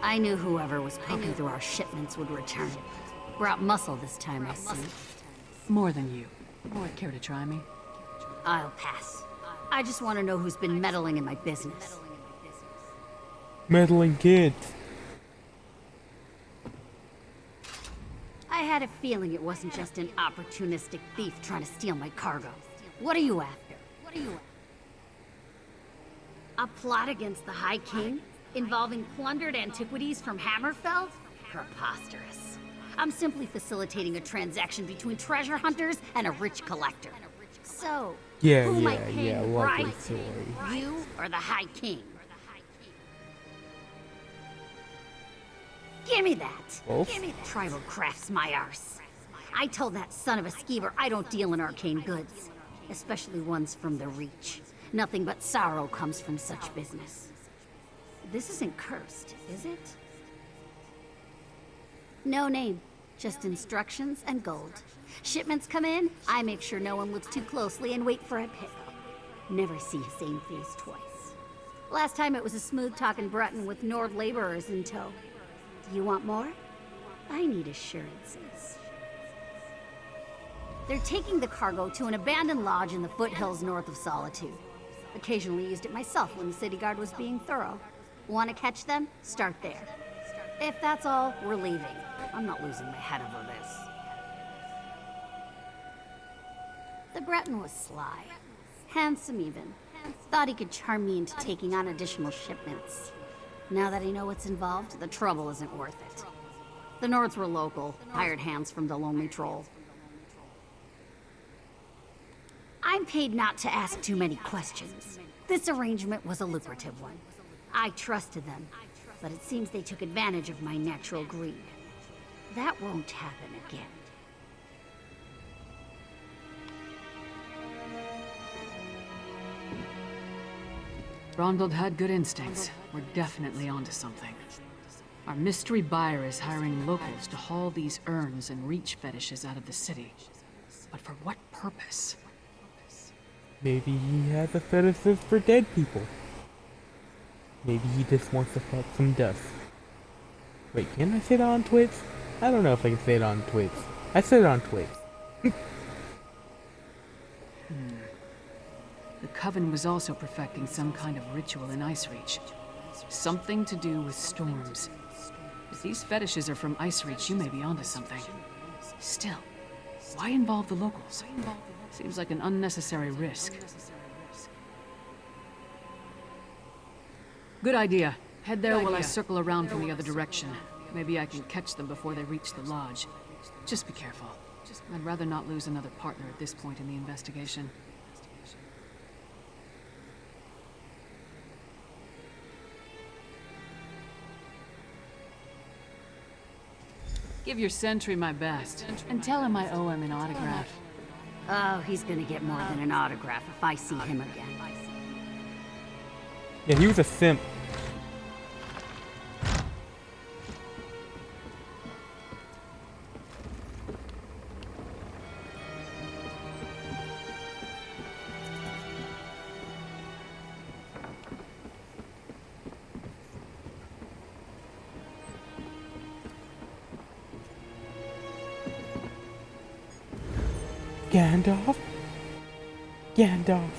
I knew whoever was poking through our shipments would return. Brought muscle this time, I see. More than you. Care to try me? I'll pass. I just want to know who's been meddling in my business. Meddling kids. I had a feeling it wasn't just an opportunistic thief trying to steal my cargo. What are you after? A plot against the High King? Involving plundered antiquities from Hammerfell? Preposterous. I'm simply facilitating a transaction between treasure hunters and a rich collector. So, Yeah, Who am I yeah, paying yeah, the lovely bribe to? story. You or the High King? Give me that. Both? Give me that. Tribal craft's my arse. I told that son of a skeever I don't deal in arcane goods, especially ones from the Reach. Nothing but sorrow comes from such business. This isn't cursed, is it? No name, just instructions and gold. Shipments come in, I make sure no one looks too closely and wait for a pickup. Never see a same face twice. Last time it was a smooth-talking Breton with Nord laborers in tow. Do you want more? I need assurances. They're taking the cargo to an abandoned lodge in the foothills north of Solitude. Occasionally used it myself when the city guard was being thorough. Want to catch them? Start there. If that's all, we're leaving. I'm not losing my head over this. The Breton was sly. Handsome even. Thought he could charm me into taking on additional shipments. Now that I know what's involved, the trouble isn't worth it. The Nords were local, hired hands from the Lonely Troll. I'm paid not to ask too many questions. This arrangement was a lucrative one. I trusted them, but it seems they took advantage of my natural greed. That won't happen again. Ronald had good instincts. We're definitely onto something. Our mystery buyer is hiring locals to haul these urns and reach fetishes out of the city. But for what purpose? Maybe he has a fetish for dead people. Maybe he just wants to fuck some dust. Wait, can I say that on Twitch? I don't know if I can say it on Twitch. I said it on Twitch. The Coven was also perfecting some kind of ritual in Ice Reach. Something to do with storms. If these fetishes are from Ice Reach, you may be onto something. Still, why involve the locals? Seems like an unnecessary risk. Good idea. Head there while I circle around from the other direction. Maybe I can catch them before they reach the lodge. Just be careful. I'd rather not lose another partner at this point in the investigation. Give your sentry my best, and tell him I owe him an autograph. Oh, he's gonna get more than an autograph if I see him again. Yeah, he was a simp. Gandalf? Gandalf.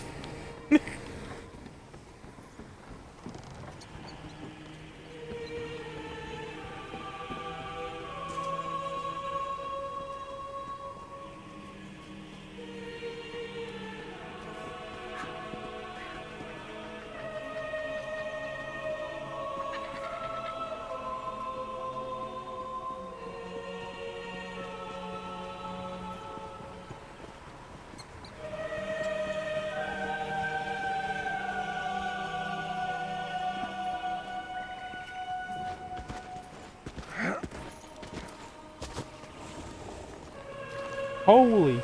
Holy.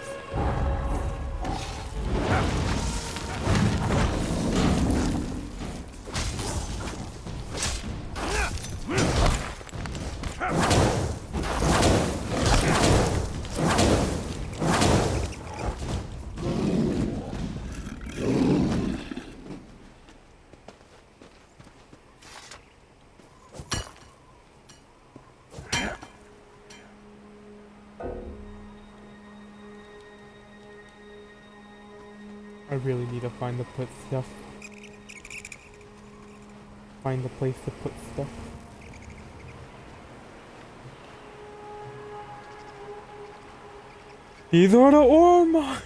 I really need to find the put stuff. Find the place to put stuff. These are the ore mines!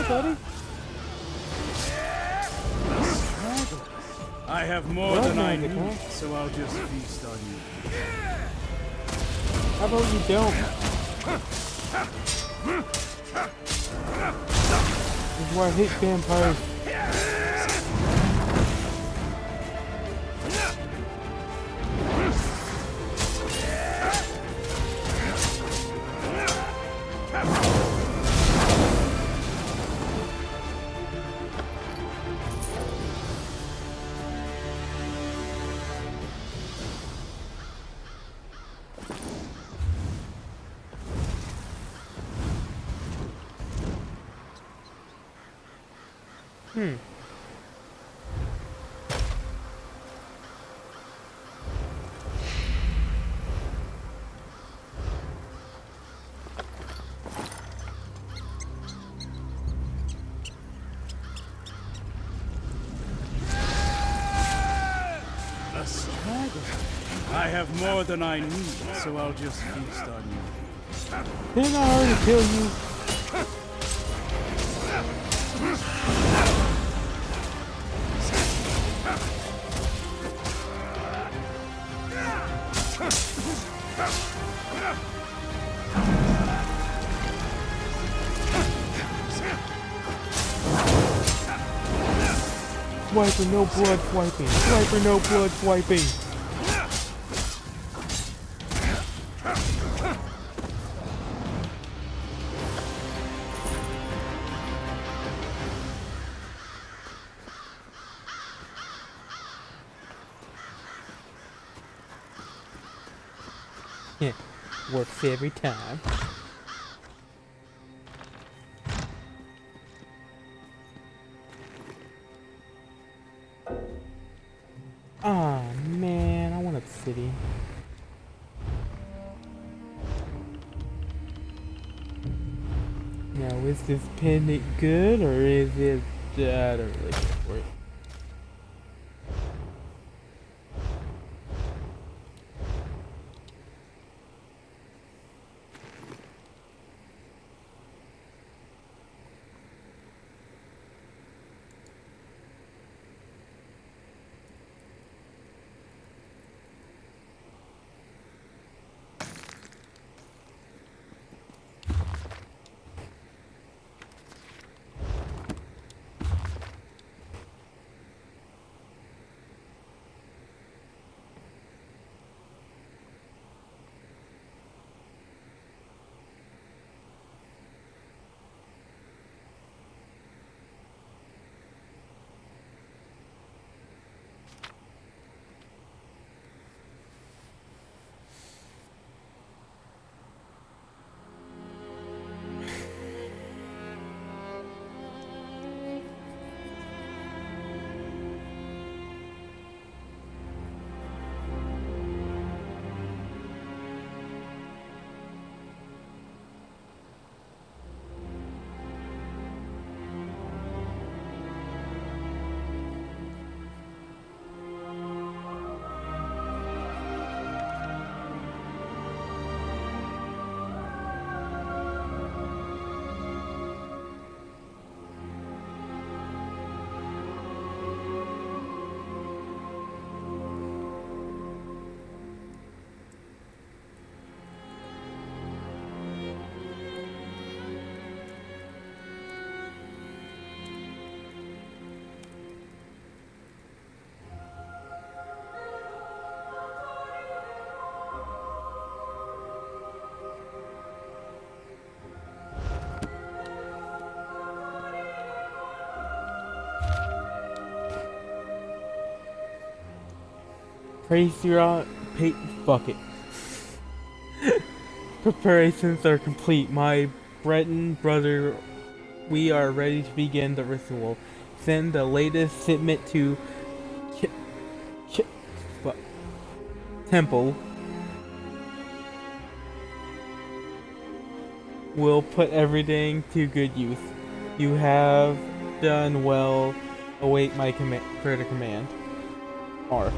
buddy? I have more Blood than I magic, need, huh? so I'll just feast on you. How about you don't? This is why I hate vampires. A straggler. I have more than I need, so I'll just feast on you. Didn't I already kill you? Swiper, no blood swiping. Swiper, no blood swiping. Yeah, works every time. Ah, man, I want Obsidian. Now, is this pendant good, or is it... I don't really care for it. Praise your fuck it. Preparations are complete. My Breton brother, we are ready to begin the ritual. Send the latest shipment to Temple. We'll put everything to good use. You have done well. Await my further command. R.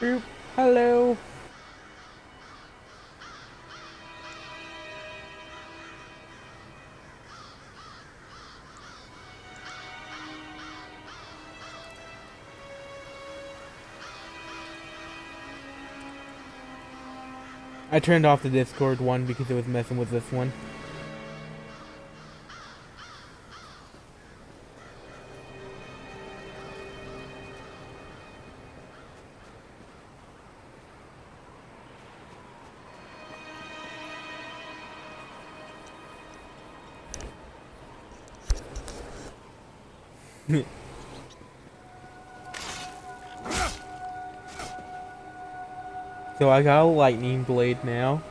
Boop. Hello. I turned off the Discord one because it was messing with this one. So I got a lightning blade now.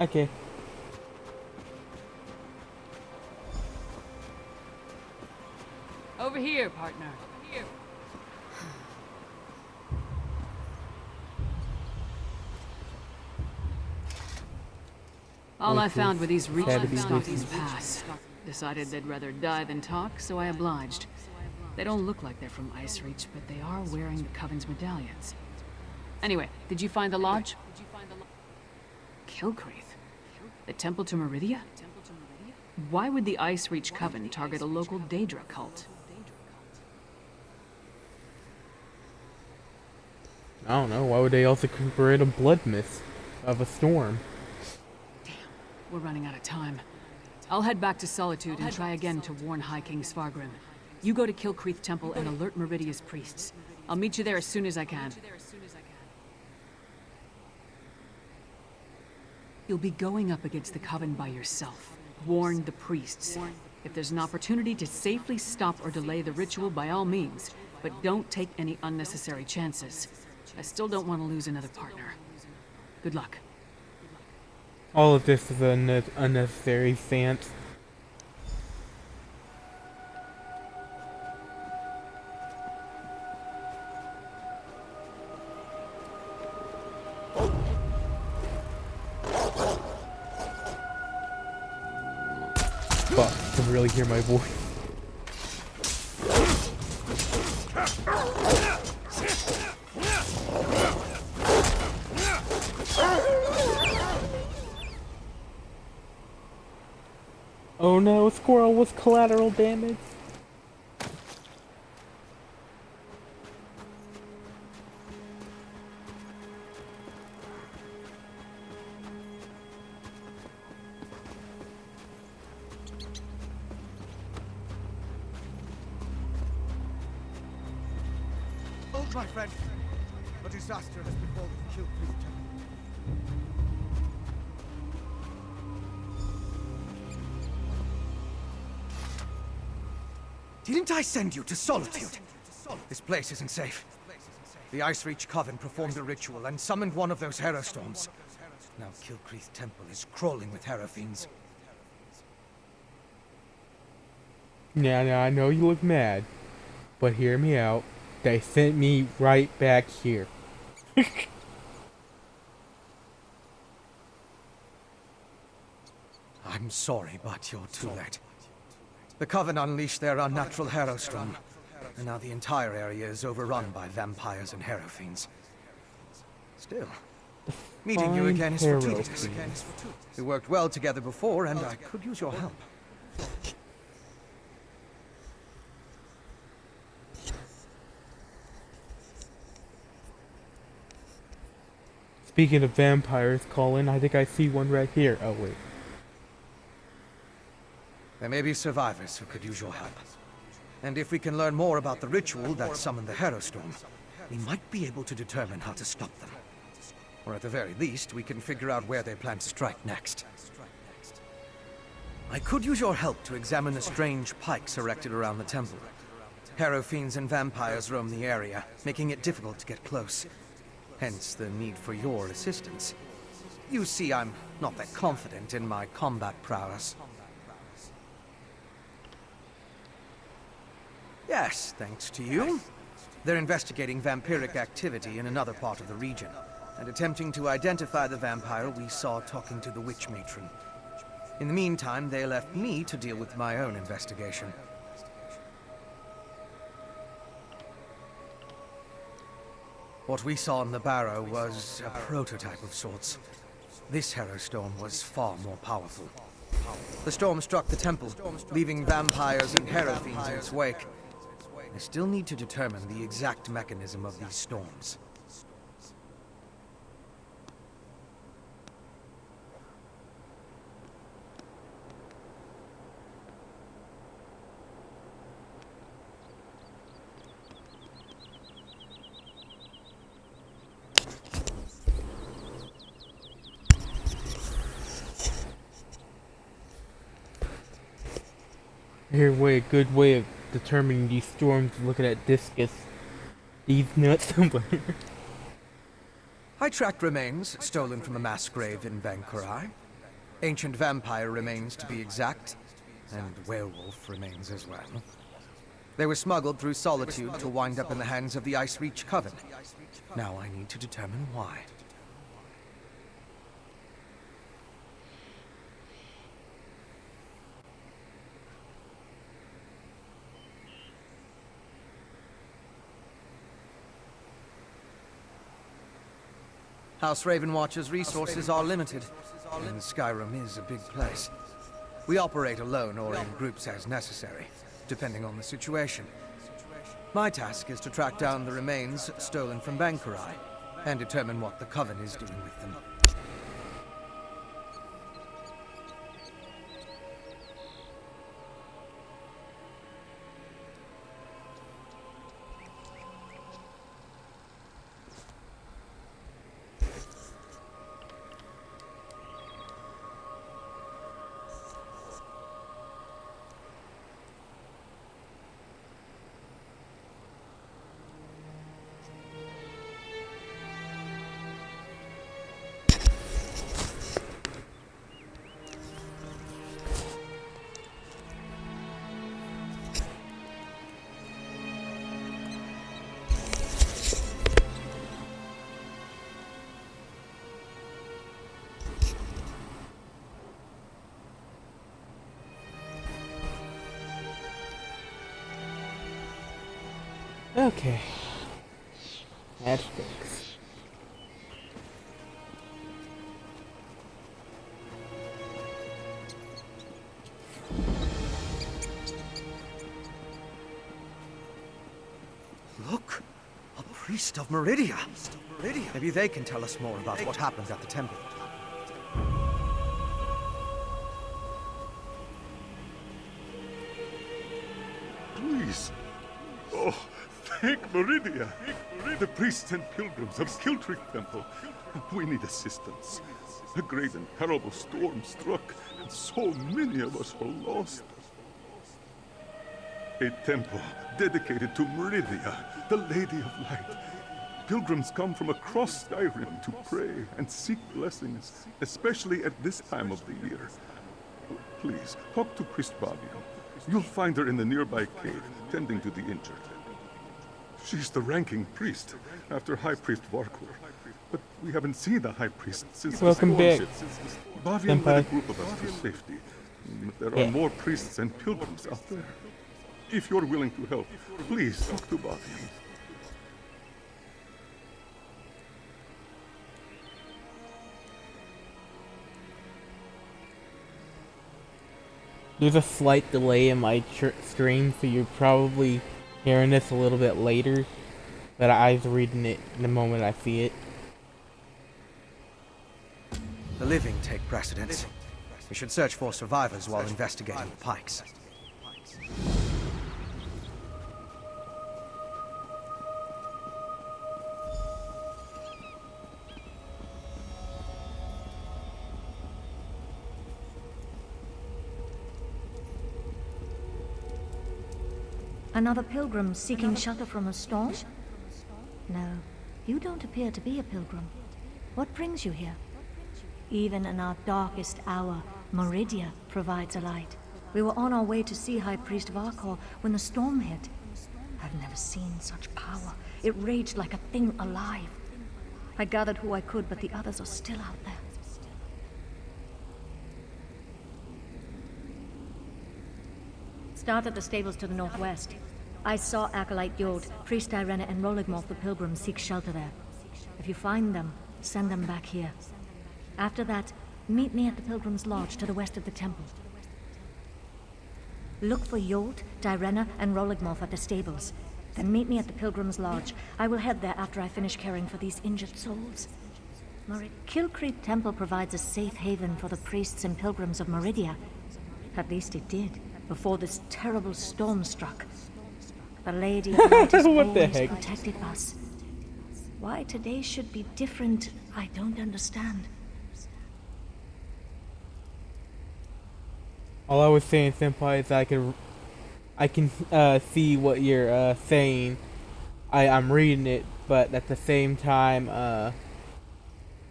Okay. Over here, partner. Here. All I found were these Reachman Stockies pass. Decided they'd rather die than talk, so I obliged. They don't look like they're from Icereach, but they are wearing the Coven's medallions. Anyway, did you find the lodge? Kilcreath? The Temple to Meridia? Why would the Icereach Coven target a local Daedra cult? I don't know, why would they also create a blood mist of a storm? We're running out of time. I'll head back to Solitude and try again to warn High King Svargrim. You go to Kilcreath Temple and alert Meridia's priests. I'll meet you there as soon as I can. You'll be going up against the Coven by yourself. Warn the priests. If there's an opportunity to safely stop or delay the ritual, by all means, but don't take any unnecessary chances. I still don't want to lose another partner. Good luck. All of this is an unnecessary stance. Fuck, I can really hear my voice. Oh no, Squirrel was collateral damage. Hold, my friend. A disaster has befallen Kilcreath Temple. Didn't I send you to Solitude? This place isn't safe. The Icereach Coven performed a ritual and summoned one of those Hero Storms. Now Kilcreath Temple is crawling with Hero Fiends. Now, I know you look mad, but hear me out. They sent me right back here. I'm sorry, but you're too late. The Coven unleashed their unnatural Hero Storm, and now the entire area is overrun by vampires and Hero Fiends. Still, meeting you again is fortuitous. We worked well together before, and I could use your help. Speaking of vampires, Colin, I think I see one right here. Oh, wait. There may be survivors who could use your help. And if we can learn more about the ritual that summoned the Harrowstorm, we might be able to determine how to stop them. Or at the very least, we can figure out where they plan to strike next. I could use your help to examine the strange pikes erected around the temple. Harrow fiends and vampires roam the area, making it difficult to get close. Hence the need for your assistance. You see, I'm not that confident in my combat prowess. Yes, thanks to you. They're investigating vampiric activity in another part of the region, and attempting to identify the vampire we saw talking to the witch matron. In the meantime, they left me to deal with my own investigation. What we saw in the barrow was a prototype of sorts. This Harrowstorm was far more powerful. The storm struck the temple, leaving vampires and Harrow fiends in its wake. I still need to determine the exact mechanism of these storms. A good way of determining these storms is looking at Discus. These nuts somewhere. I tracked remains stolen from a mass grave in Bankurai. Ancient vampire remains to be exact, and werewolf remains as well. They were smuggled through Solitude to wind up in the hands of the Ice Reach Coven. Now I need to determine why. House Ravenwatch's resources are limited, and Skyrim is a big place. We operate alone or in groups as necessary, depending on the situation. My task is to track down the remains stolen from Bankurai, and determine what the Coven is doing with them. Okay. That's fixed. Look! A priest of Meridia! Maybe they can tell us more about what happened at the temple. Please. Oh, thank Meridia. The priests and pilgrims of Kiltrick Temple. We need assistance. A great and terrible storm struck, and so many of us were lost. A temple dedicated to Meridia, the Lady of Light. Pilgrims come from across Skyrim to pray and seek blessings, especially at this time of the year. Please, talk to Priest Bavian. You'll find her in the nearby cave, tending to the injured. She's the ranking priest, after High Priest Varkur. But we haven't seen the High Priest since Welcome back, Bavian led a group of us to safety. There are more priests and pilgrims out there. If you're willing to help, please talk to Bavian. There's a slight delay in my stream, so you're probably hearing this a little bit later, but I was reading it the moment I see it. The living take precedence. We should search for survivors while investigating the pikes. Another pilgrim seeking shelter from a storm? No, you don't appear to be a pilgrim. What brings you here? Even in our darkest hour, Meridia provides a light. We were on our way to see High Priest Varkor when the storm hit. I've never seen such power. It raged like a thing alive. I gathered who I could, but the others are still out there. Start at the stables to the northwest. I saw Acolyte Yod, Priest Irena, and Roligmoth the Pilgrim seek shelter there. If you find them, send them back here. After that, meet me at the Pilgrim's Lodge to the west of the temple. Look for Yod, Direna, and Roligmoth at the stables. Then meet me at the Pilgrim's Lodge. I will head there after I finish caring for these injured souls. Kilcreep Temple provides a safe haven for the priests and pilgrims of Meridia. At least it did, before this terrible storm struck. The Lady of Light has always protected us. Why today should be different, I don't understand. All I was saying, Senpai, is I can see what you're saying. I'm reading it, but at the same time,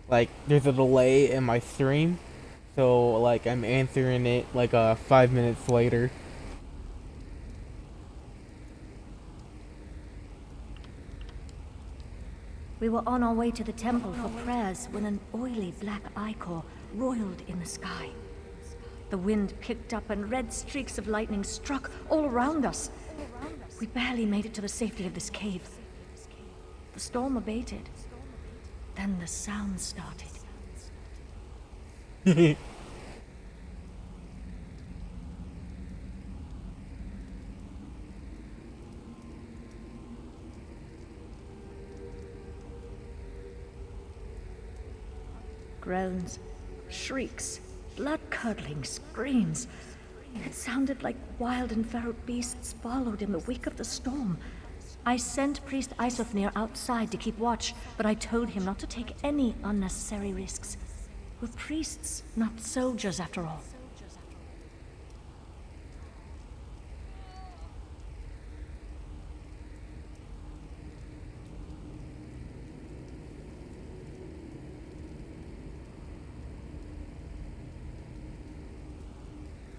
like, there's a delay in my stream. So, like, I'm answering it, like, 5 minutes later. We were on our way to the temple for prayers when an oily black ichor roiled in the sky. The wind picked up and red streaks of lightning struck all around us. We barely made it to the safety of this cave. The storm abated. Then the sound started. Groans, shrieks, blood-curdling screams. It sounded like wild and feral beasts followed in the wake of the storm. I sent Priest Isofnir outside to keep watch, but I told him not to take any unnecessary risks. We're priests, not soldiers after all.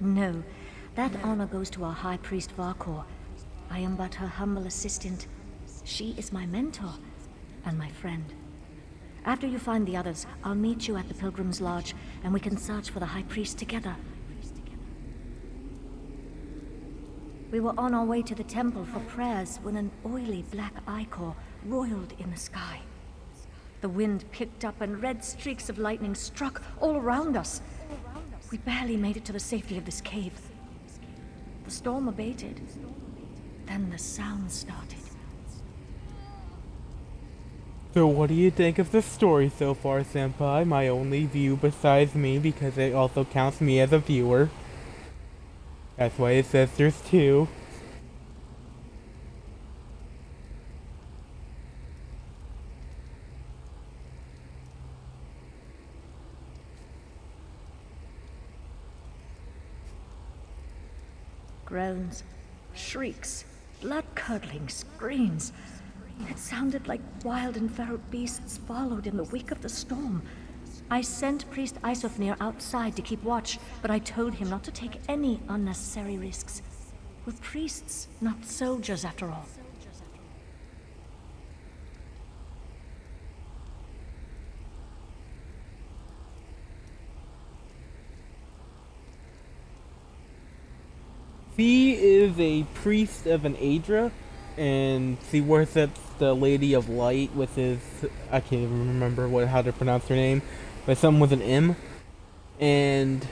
No, that honor goes to our High Priest Varkor. I am but her humble assistant. She is my mentor and my friend. After you find the others, I'll meet you at the Pilgrim's Lodge, and we can search for the High Priest together. We were on our way to the temple for prayers when an oily black ichor roiled in the sky. The wind picked up and red streaks of lightning struck all around us. We barely made it to the safety of this cave. The storm abated. Then the sound started. So what do you think of the story so far, Senpai? My only view besides me, because it also counts me as a viewer. That's why it says there's two. Groans, shrieks, blood-curdling screams. It sounded like wild and feral beasts followed in the wake of the storm. I sent Priest Isofnir outside to keep watch, but I told him not to take any unnecessary risks. We're priests, not soldiers after all. She is a priest of an Aedra, and she worships the Lady of Light with his, I can't even remember how to pronounce her name, but something with an M. And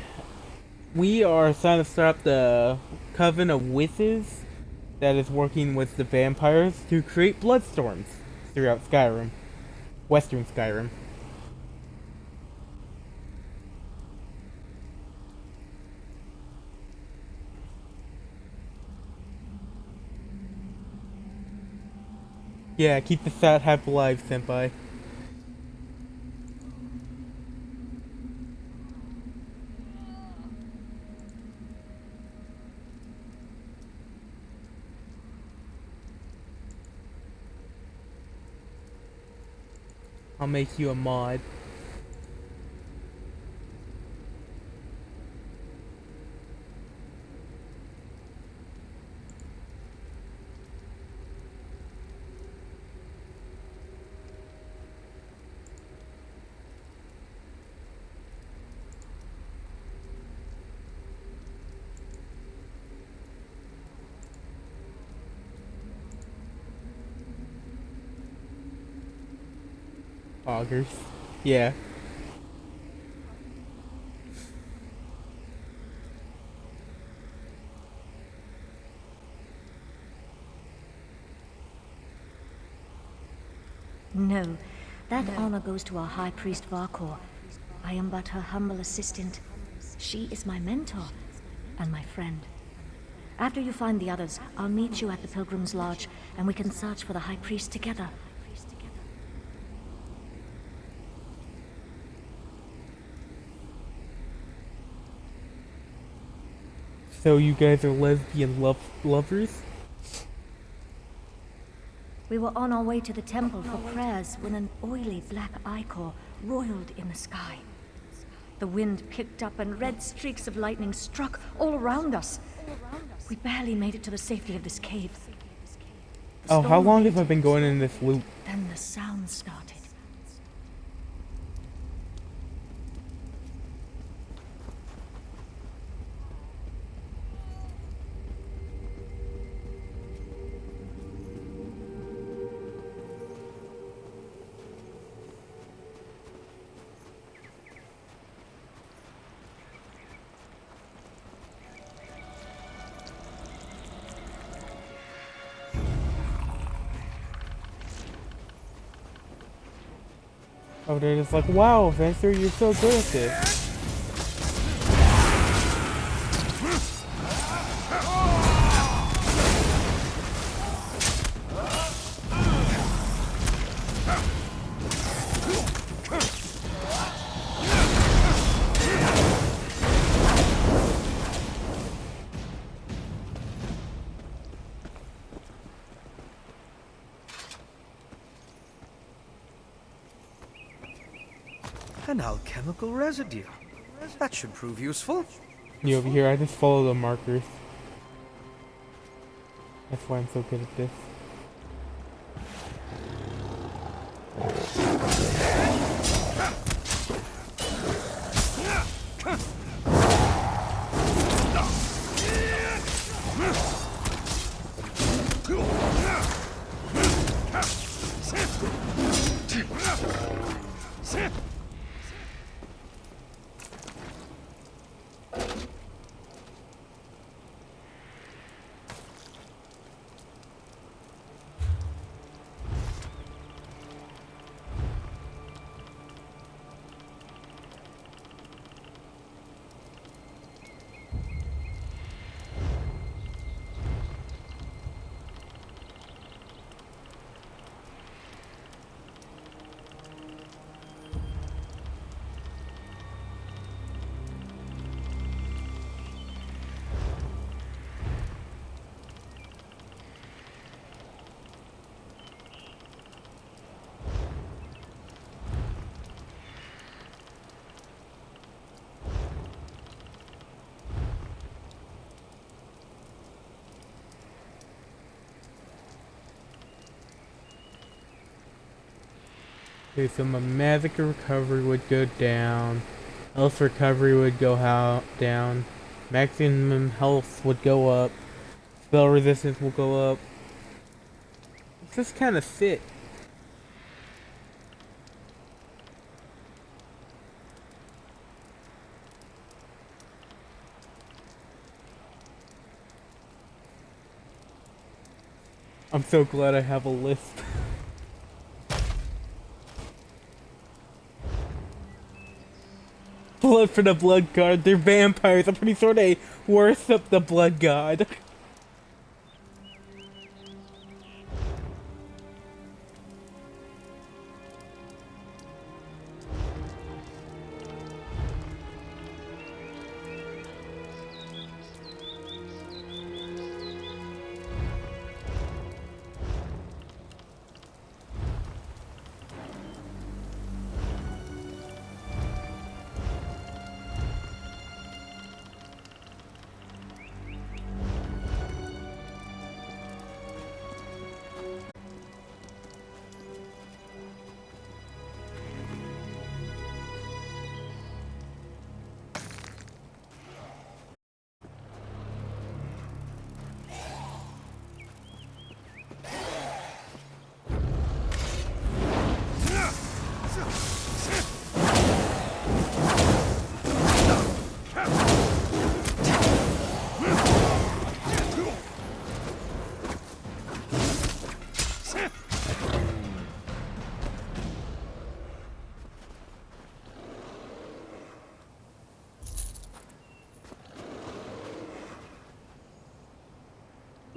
we are trying to start the Coven of Witches that is working with the vampires to create bloodstorms throughout Skyrim, Western Skyrim. Yeah, keep the fat half alive, senpai. I'll make you a mod. Augers. Yeah. No, that honor goes to our High Priest Varkor. I am but her humble assistant. She is my mentor and my friend. After you find the others, I'll meet you at the Pilgrim's Lodge, and we can search for the High Priest together. So you guys are lesbian lovers? We were on our way to the temple for prayers when an oily black ichor roiled in the sky. The wind picked up and red streaks of lightning struck all around us. We barely made it to the safety of this cave. Oh, how long have I been going in this loop? Then the sound started. Oh, they're just like, wow, Venser, you're so good at this. An alchemical residue. That should prove useful. You over here, I just follow the markers. That's why I'm so good at this. Okay, so my magic recovery would go down. Health recovery would go down. Maximum health would go up. Spell resistance will go up. It's just kind of fit. I'm so glad I have a list. Blood for the Blood God. They're vampires. I'm pretty sure they worship the Blood God.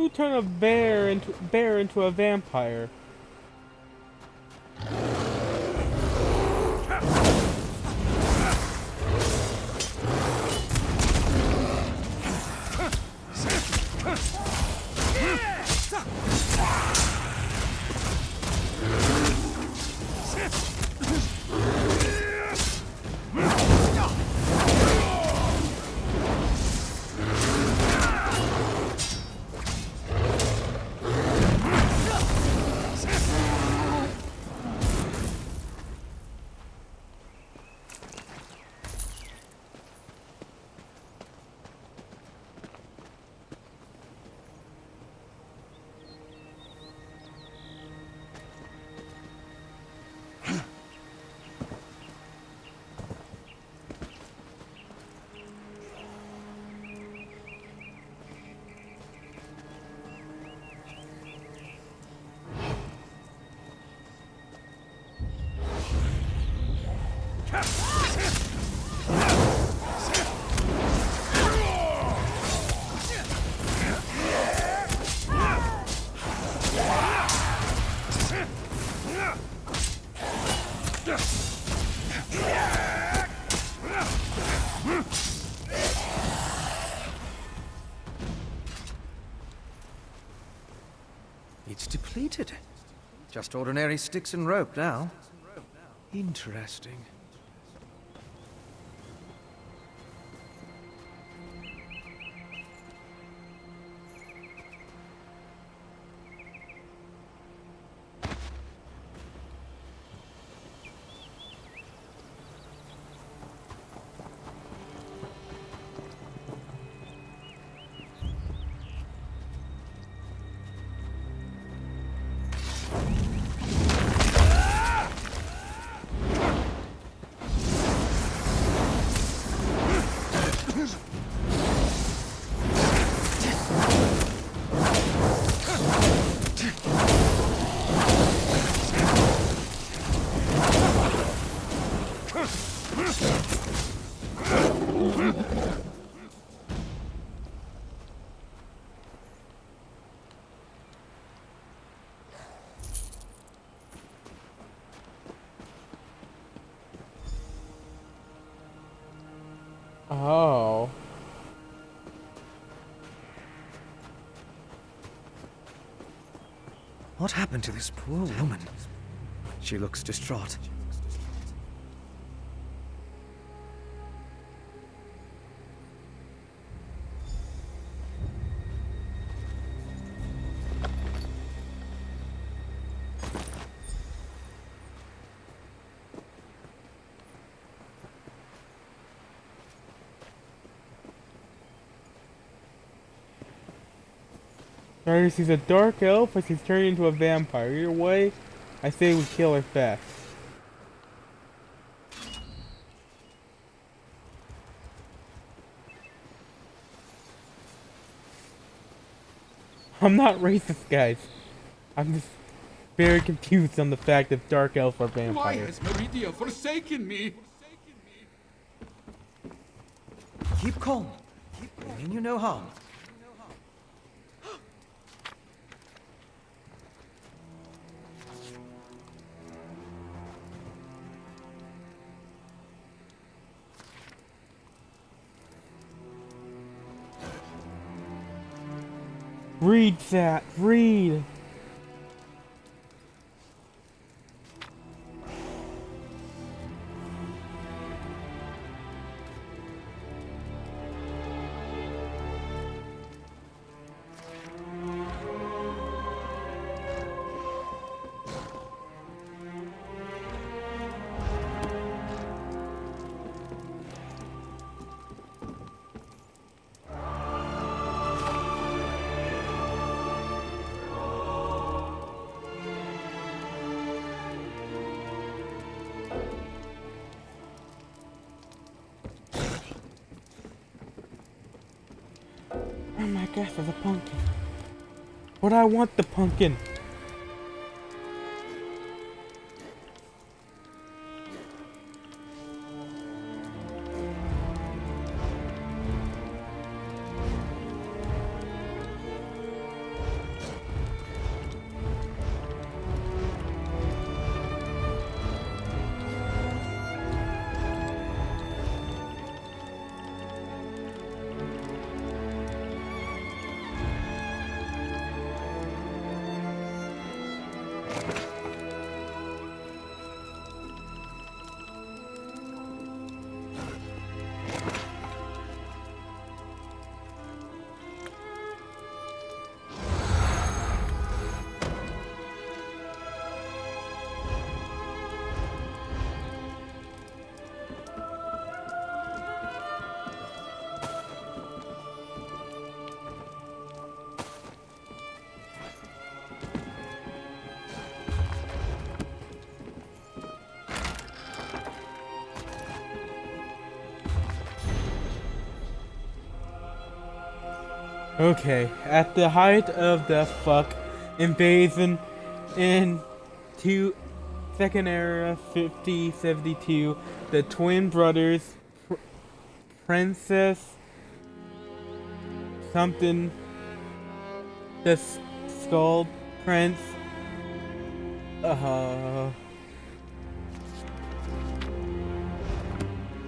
Who turned a bear into a vampire? It's depleted. Just ordinary sticks and rope now. Interesting. Oh. What happened to this poor woman? She looks distraught. Either she's a dark elf or she's turned into a vampire. Either way, I say we kill her fast. I'm not racist, guys. I'm just very confused on the fact that dark elves are Why vampires. has Meridia forsaken me? Keep calm. I mean you no harm. Read that, read! Oh my gosh, there's a pumpkin. But I want the pumpkin. Okay, at the height of the invasion in Second Era 5072, the twin brothers, Princess something, the Skull Prince, oh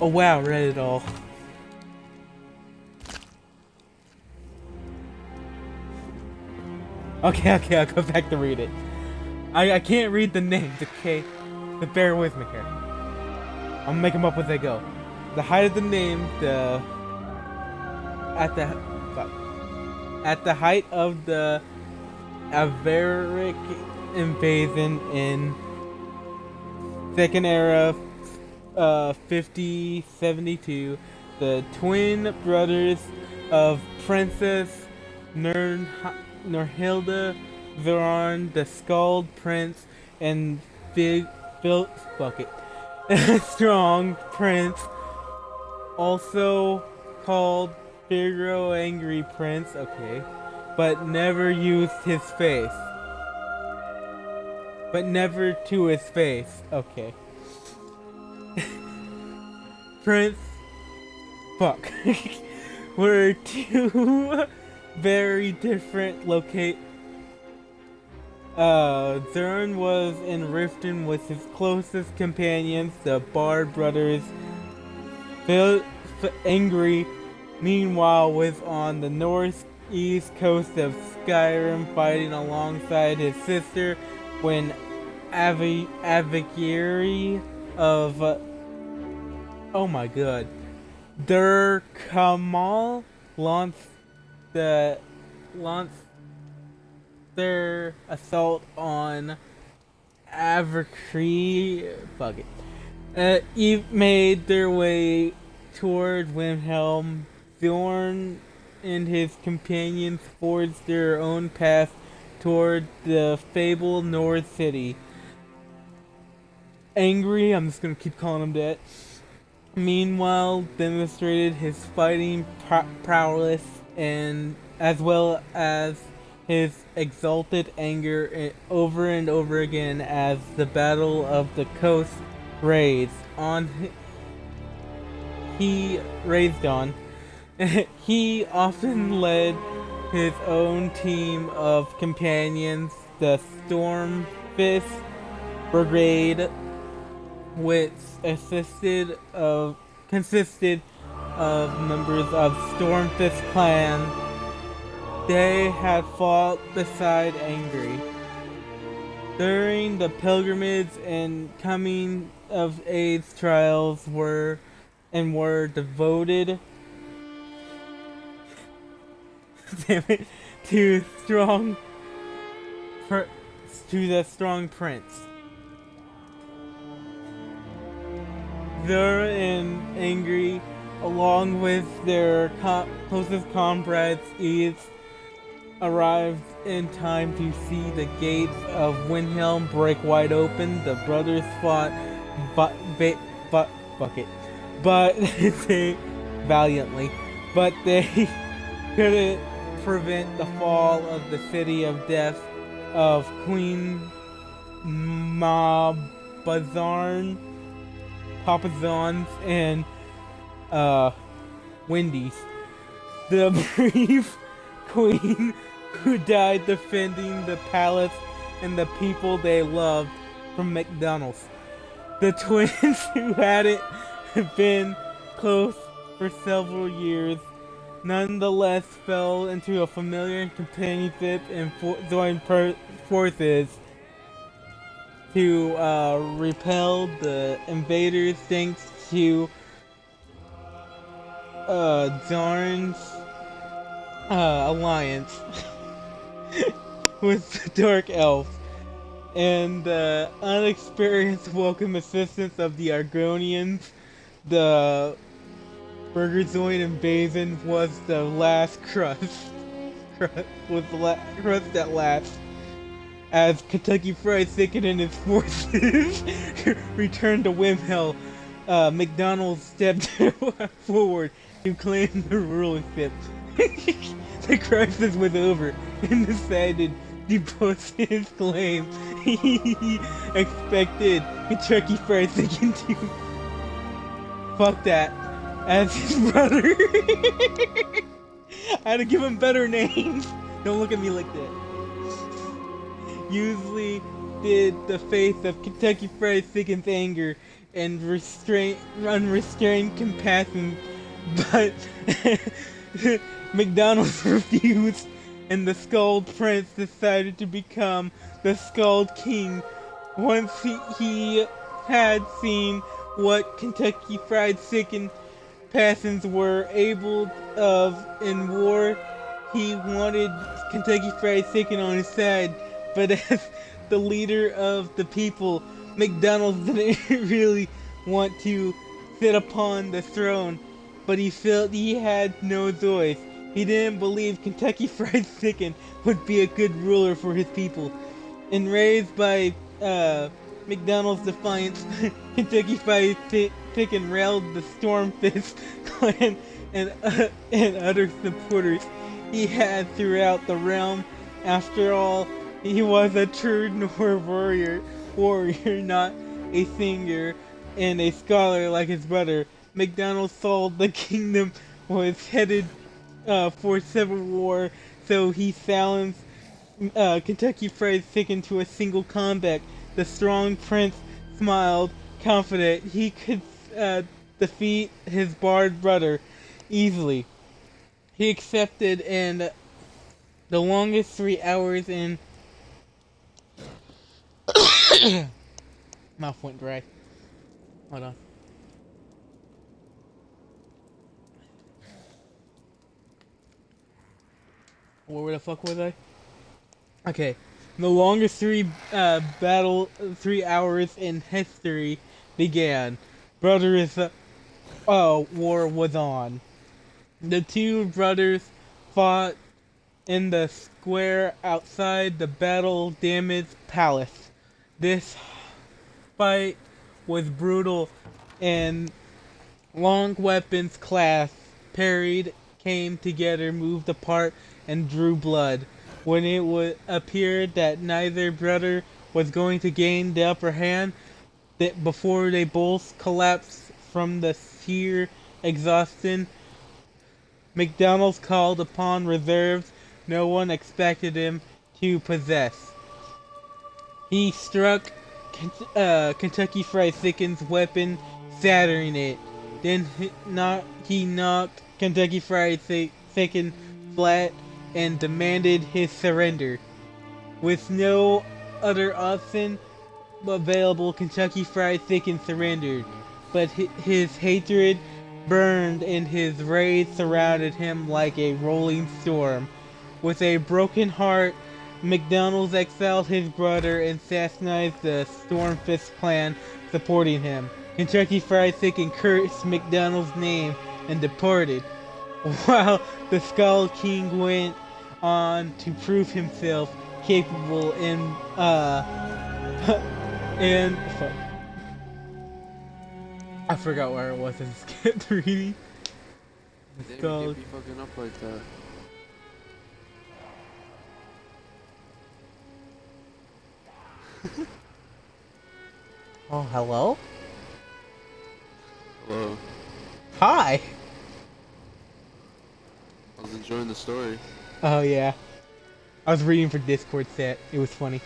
wow, read it all. Okay, I'll go back to read it. I can't read the names, okay? But bear with me here. I'll make them up as I go. The height of the name, at the height of the Avaric invasion in Second Era 5072, the twin brothers of Princess Nurhilda Zoran, the Scald Prince, and Strong Prince, also called Figaro Angry Prince, okay, but never used his face. But never to his face, okay. Prince, fuck, were two very different Zern was in Riften with his closest companions, the Bard brothers. Angry, meanwhile, was on the northeast coast of Skyrim fighting alongside his sister when Avigiri of oh my god, Dur Kamal launched their assault on Avakri. Fuck it. Made their way toward Windhelm. Thorn and his companions forged their own path toward the fabled North City. Angry, I'm just gonna keep calling him that, meanwhile demonstrated his fighting prowess and as well as his exalted anger over and over again as the Battle of the Coast raged on. He often led his own team of companions, the Stormfist Brigade, which consisted of members of Stormfist clan. They had fought beside Angry during the pilgrimage and coming of age trials were devoted to the strong prince. Zur and Angry, along with their closest comrades, each arrived in time to see the gates of Windhelm break wide open. The brothers fought valiantly, but they couldn't prevent the fall of the city of death of Queen Papazons and Wendy's, the brave queen who died defending the palace and the people they loved from McDonald's. The twins, who hadn't been close for several years, nonetheless fell into a familiar companionship and joined forces to repel the invaders thanks to Zarn's alliance with the Dark Elf and the unexperienced welcome assistance of the Argonians. The Burgerzoid invasion was the last crust at last. As Kentucky Fried Chicken and his forces returned to Windhelm, McDonald stepped forward to claim the rulership. The crisis was over and decided to post his claim. He expected Kentucky Fried Chicken to fuck that as his brother. I had to give him better names. Don't look at me like that. Usually did the face of Kentucky Fried Chicken's anger and unrestrained compassion, but McDonald's refused, and the Scald Prince decided to become the Scald King. Once he had seen what Kentucky Fried Chicken passions were able of in war, he wanted Kentucky Fried Chicken on his side, but as the leader of the people, McDonald's didn't really want to sit upon the throne, but he felt he had no choice. He didn't believe Kentucky Fried Chicken would be a good ruler for his people. Enraged by McDonald's defiance, Kentucky Fried Chicken railed the Stormfist clan and other supporters he had throughout the realm. After all, he was a true Nord warrior, not a singer and a scholar like his brother. McDonald saw the kingdom was headed for civil war, so he silenced Kentucky Fried Chicken to a single combat. The strong prince smiled, confident he could defeat his barred brother easily. He accepted, and the longest 3 hours in mouth went dry. Hold on. Where the fuck was I? Okay. The longest 3 hours in history began. Brothers' war was on. The two brothers fought in the square outside the battle-damaged palace. This fight was brutal, and long weapons clashed, parried, came together, moved apart, and drew blood. When it appeared that neither brother was going to gain the upper hand, before they both collapsed from the sheer exhaustion, McDonald's called upon reserves no one expected him to possess. He struck Kentucky Fried Chicken's weapon, shattering it. Then he knocked Kentucky Fried Chicken flat and demanded his surrender. With no other option available, Kentucky Fried Chicken surrendered, but his hatred burned and his rage surrounded him like a rolling storm. With a broken heart, McDonald's exiled his brother and assassinated the Stormfist clan supporting him. Kentucky Fried Chicken cursed McDonald's name and departed, while the Skull King went on to prove himself capable fuck. I forgot where it was. I just kept reading. They can't be fucking up like that. Oh, hello? Hello. Hi! I was enjoying the story. Oh, yeah. I was reading for Discord chat. It was funny.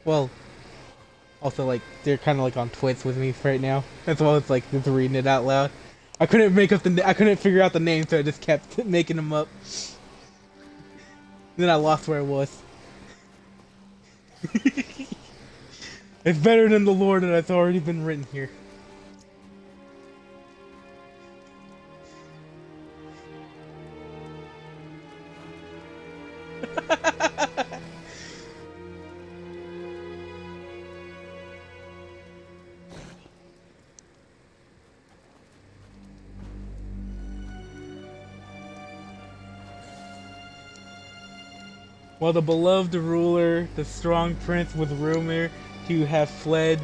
Well, also, like, they're kind of like on Twitch with me right now. That's why I was like just reading it out loud. I couldn't figure out the name, so I just kept making them up. Then I lost where it was. It's better than the lore that's already been written here. While the beloved ruler, the strong prince, was rumored to have fled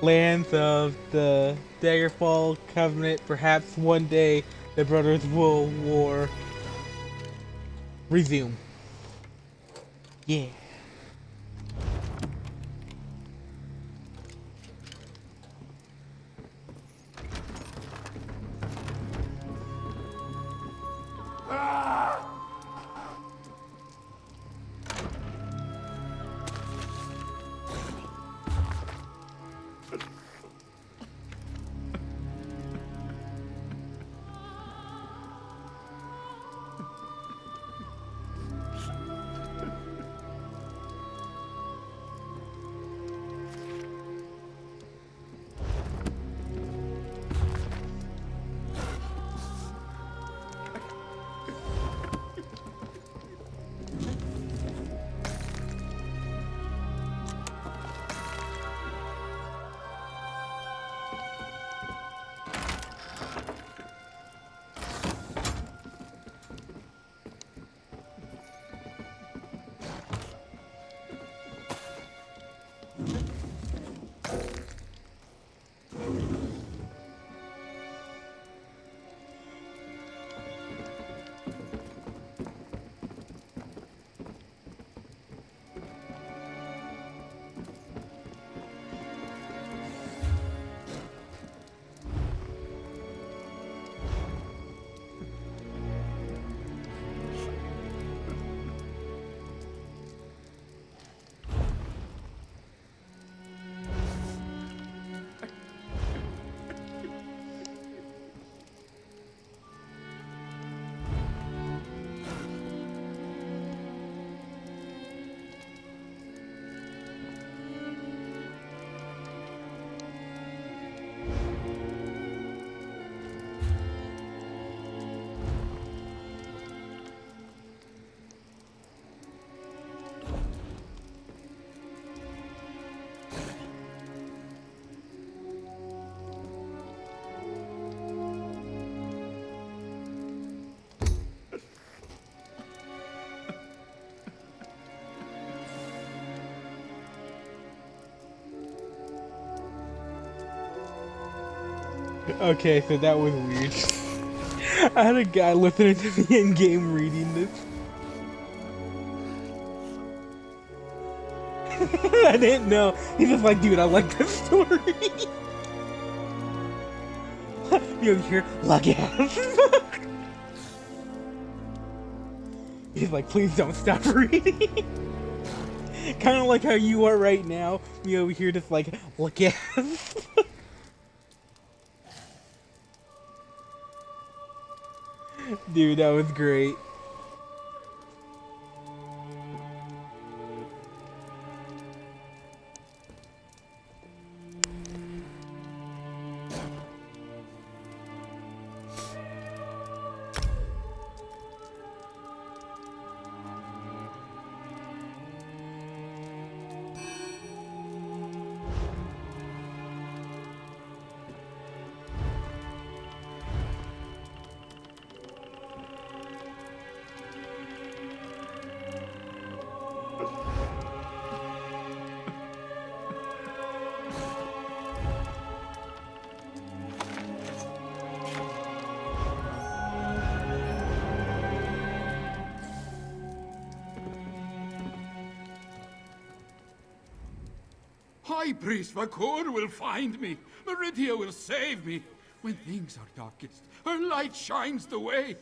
lands of the Daggerfall Covenant, perhaps one day the brothers will war Resume. Yeah. Okay, so that was weird. I had a guy listening to me in game reading this. I didn't know. He's just like, dude, I like this story. You over here, lucky ass. He's like, please don't stop reading. Kind of like how you are right now. Me over here just like, look ass. Dude, that was great. High Priest Vakor will find me. Meridia will save me. When things are darkest, her light shines the way.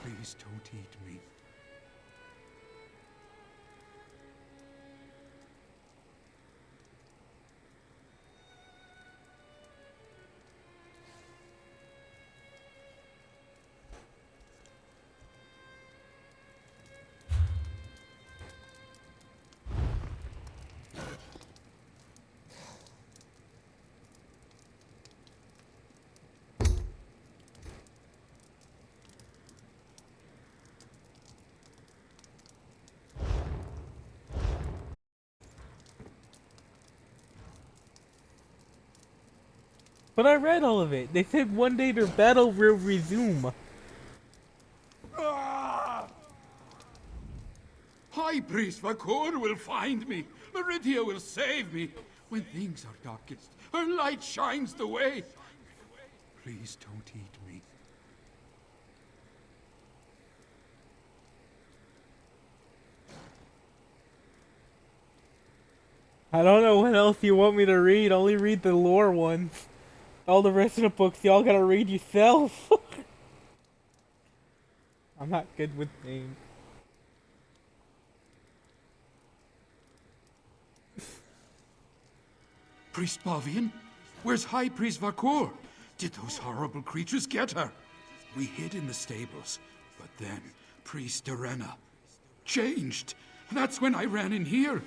Please don't eat me. But I read all of it. They said one day their battle will resume. High Priest Vakor will find me. Meridia will save me. When things are darkest, her light shines the way. Please don't eat me. I don't know what else you want me to read. Only read the lore ones. All the rest of the books y'all gotta read yourself. I'm not good with names. Priest Balvian? Where's High Priest Vakor? Did those horrible creatures get her? We hid in the stables, but then Priest Arena changed. That's when I ran in here.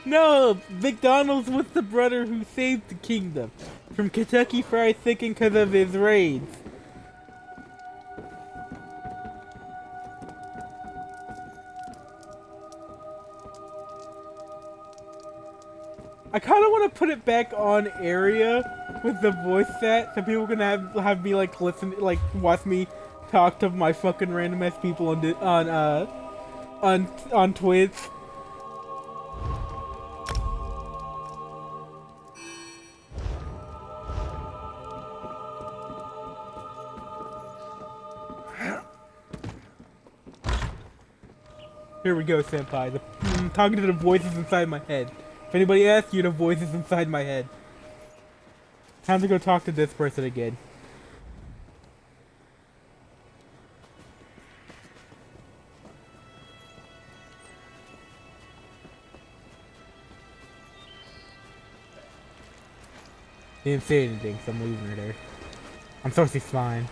No, McDonald's was the brother who saved the kingdom from Kentucky Fried Chicken because of his raids. I kind of want to put it back on area with the voice set, so people can have me like listen, like watch me talk to my fucking random ass people on Twitch. Here we go, senpai. I'm talking to the voices inside my head. If anybody asks you, the voices inside my head. Time to go talk to this person again. He didn't say anything, so I'm leaving her there. I'm supposed to be fine.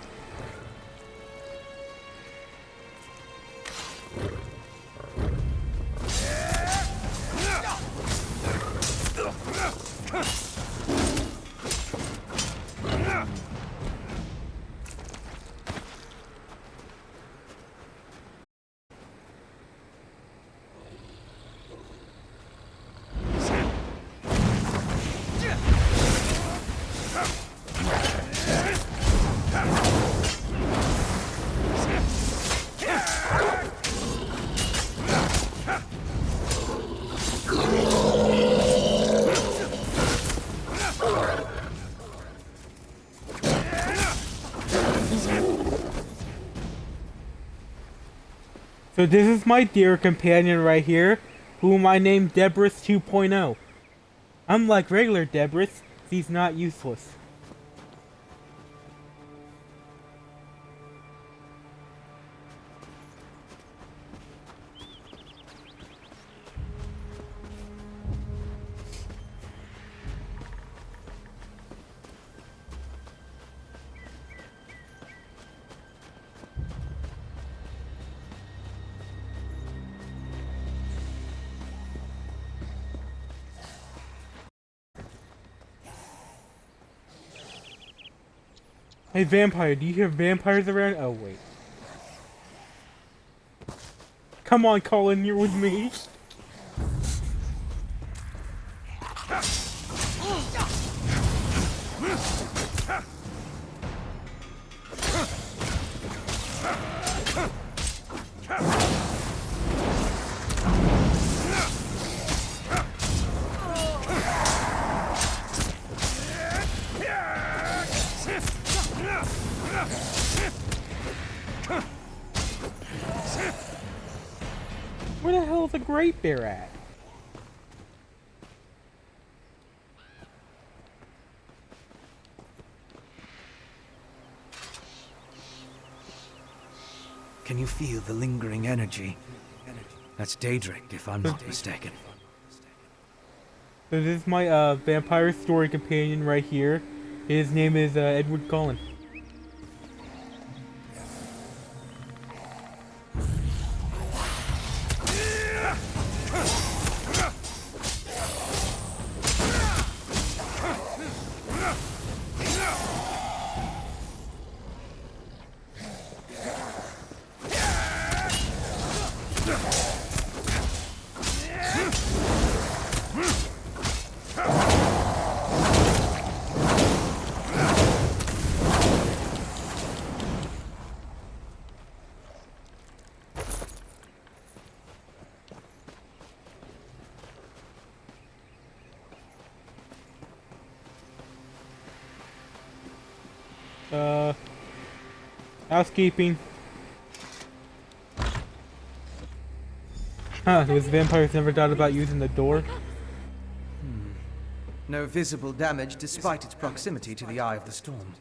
So this is my dear companion right here, whom I named Debris 2.0. Unlike regular Debris, he's not useless. Hey vampire, do you hear vampires around? Oh wait. Come on, Colin, you're with me. Where the hell is the Great Bear at? Can you feel the lingering energy? That's Daedric, if I'm not mistaken. So this is my vampire story companion right here. His name is Edward Cullen. Housekeeping. Huh, those vampires never thought about using the door? No visible damage despite its proximity to the eye of the storm.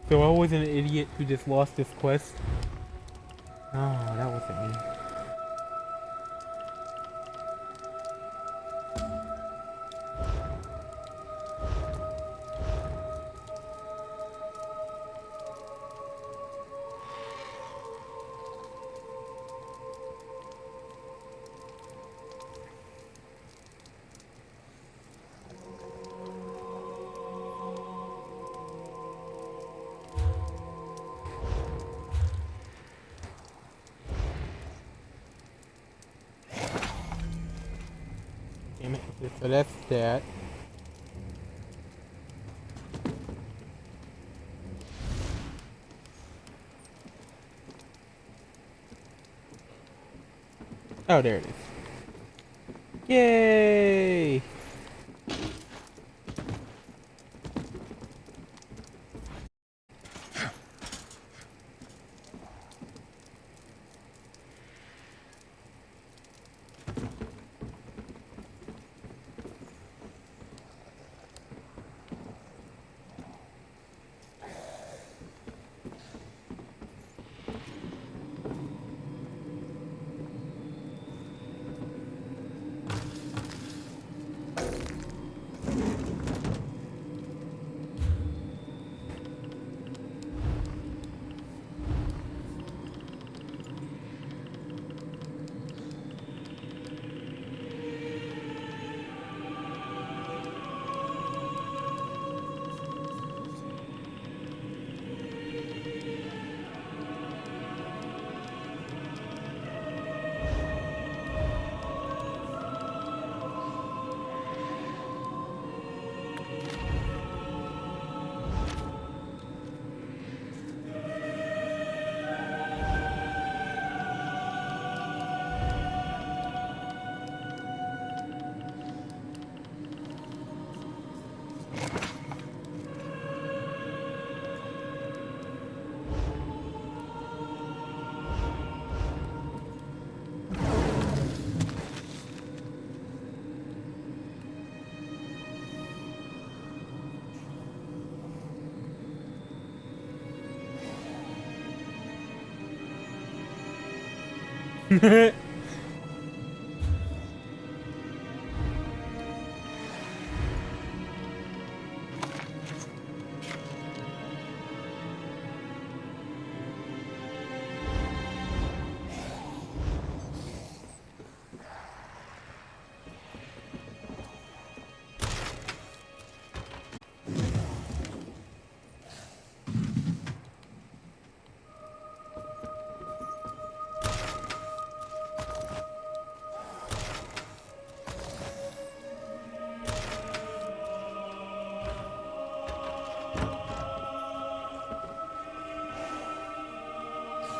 So I was an idiot who just lost this quest. Oh, that wasn't me. Damn it. So that's that. Oh, there it is. Yay!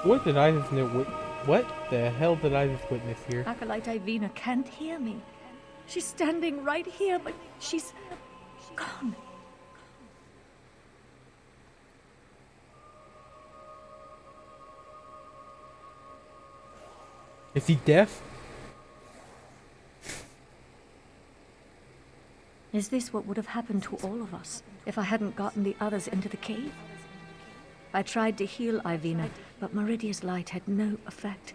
What did I just what the hell did I just witness here? Acolyte Ivina can't hear me. She's standing right here, but she's gone. Is he deaf? Is this what would have happened to all of us if I hadn't gotten the others into the cave? I tried to heal Ivina, but Meridia's light had no effect.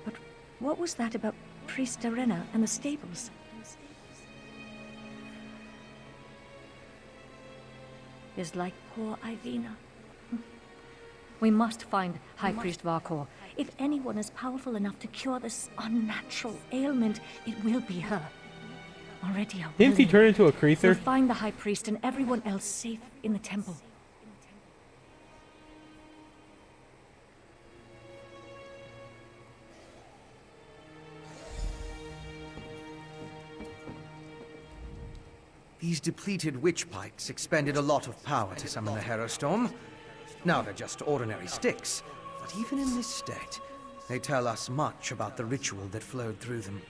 But what was that about Priest Arena and the stables? Is like poor Ivina. We must find High Priest Varkor. If anyone is powerful enough to cure this unnatural ailment, it will be her. Meridia will. Didn't he turn into a creaser? We'll find the High Priest and everyone else safe in the temple. These depleted witch pikes expended a lot of power to summon the Harrow Storm. Now they're just ordinary sticks, but even in this state, they tell us much about the ritual that flowed through them.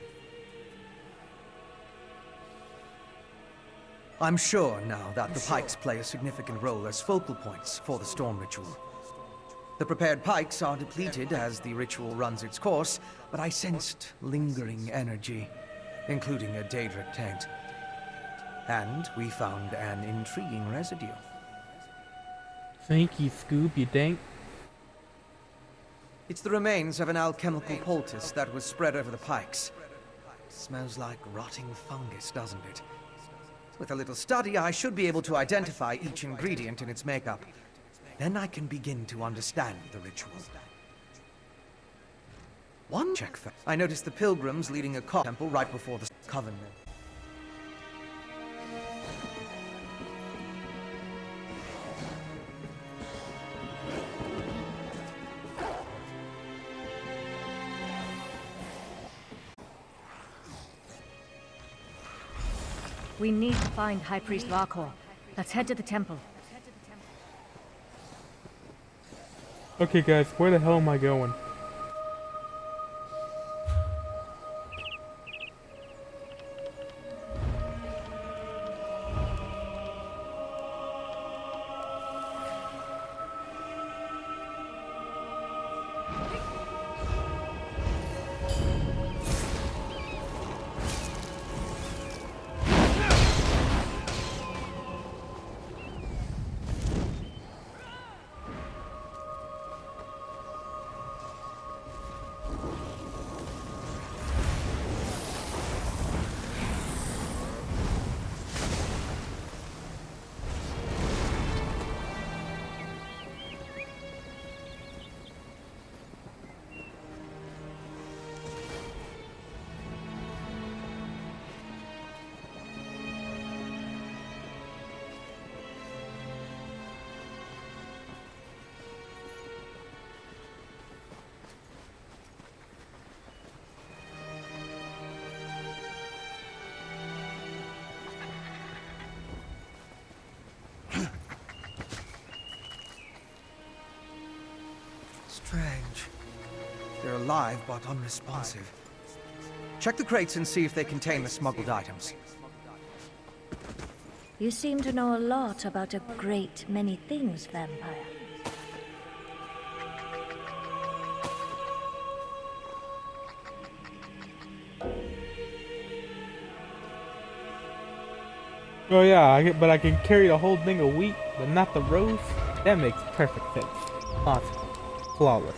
I'm sure now that the pikes play a significant role as focal points for the storm ritual. The prepared pikes are depleted as the ritual runs its course, but I sensed lingering energy, including a Daedric taint. And we found an intriguing residue. Thank you, Scoob, you dank. It's the remains of an alchemical poultice that was spread over the pikes. Smells like rotting fungus, doesn't it? With a little study, I should be able to identify each ingredient in its makeup. Then I can begin to understand the ritual. One check for... I noticed the pilgrims leading a temple right before the coven. We need to find High Priest Varkor. Let's head to the temple. Okay, guys, where the hell am I going? Strange. They're alive, but unresponsive. Check the crates and see if they contain the smuggled items. You seem to know a lot about a great many things, vampire. Oh yeah, but I can carry the whole thing of wheat, but not the rose? That makes perfect sense. Awesome. Flawless.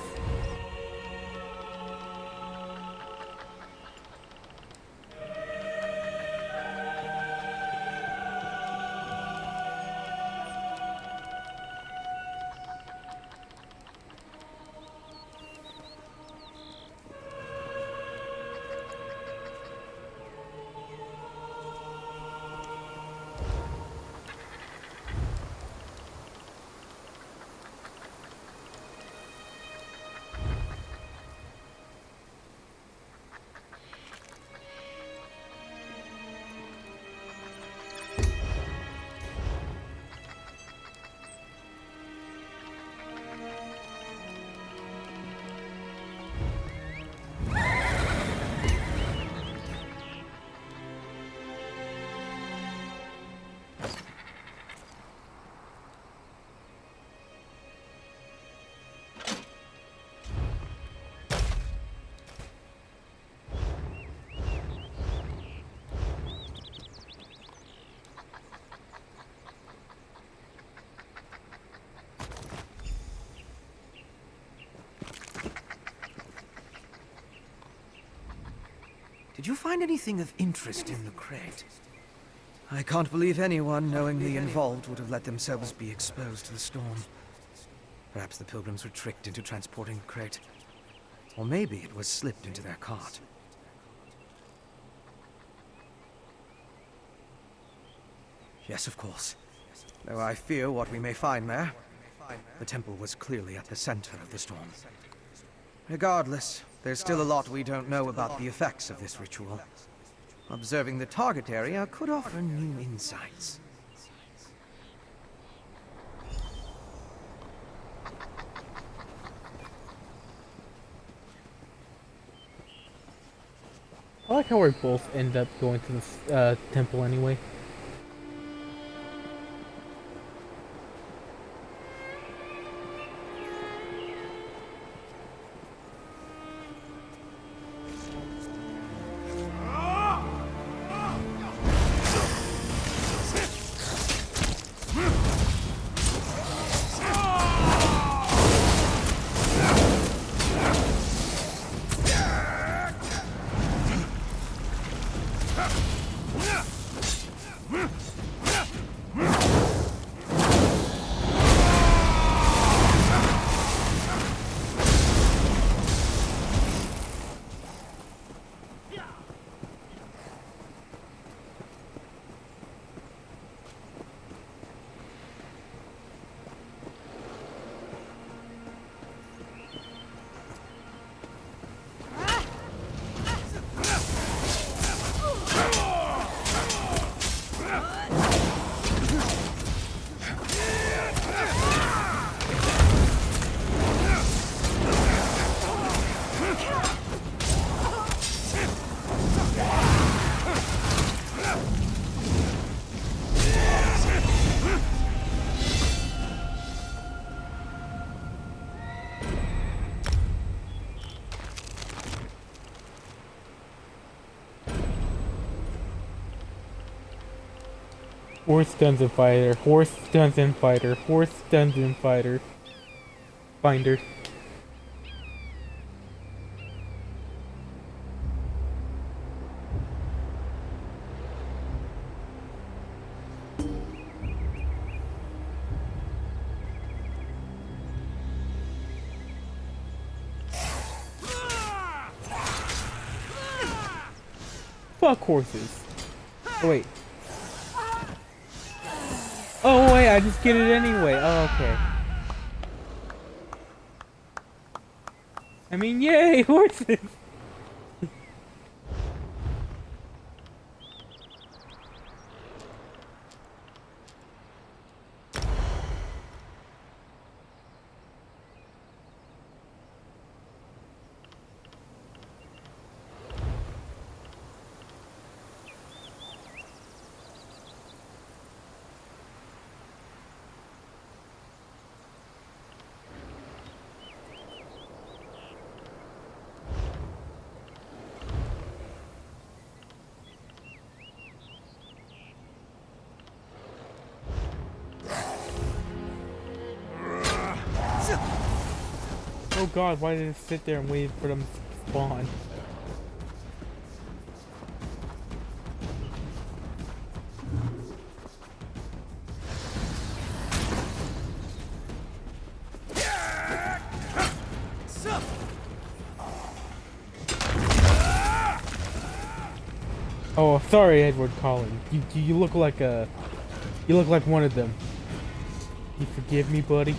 Did you find anything of interest in the crate? I can't believe anyone knowingly involved would have let themselves be exposed to the storm. Perhaps the pilgrims were tricked into transporting the crate. Or maybe it was slipped into their cart. Yes, of course. Though I fear what we may find there. The temple was clearly at the center of the storm. Regardless, there's still a lot we don't know about the effects of this ritual. Observing the target area could offer new insights. I like how we both end up going to the temple anyway. Horse dungeon fighter, horse dungeon fighter, horse dungeon fighter. Finder. Fuck horses. Oh wait. Oh wait, I just get it anyway. Oh, okay. I mean, yay, horses! Oh god, why did it sit there and wait for them to spawn? Oh, sorry, Edward Cullen. You look like a... You look like one of them. You forgive me, buddy?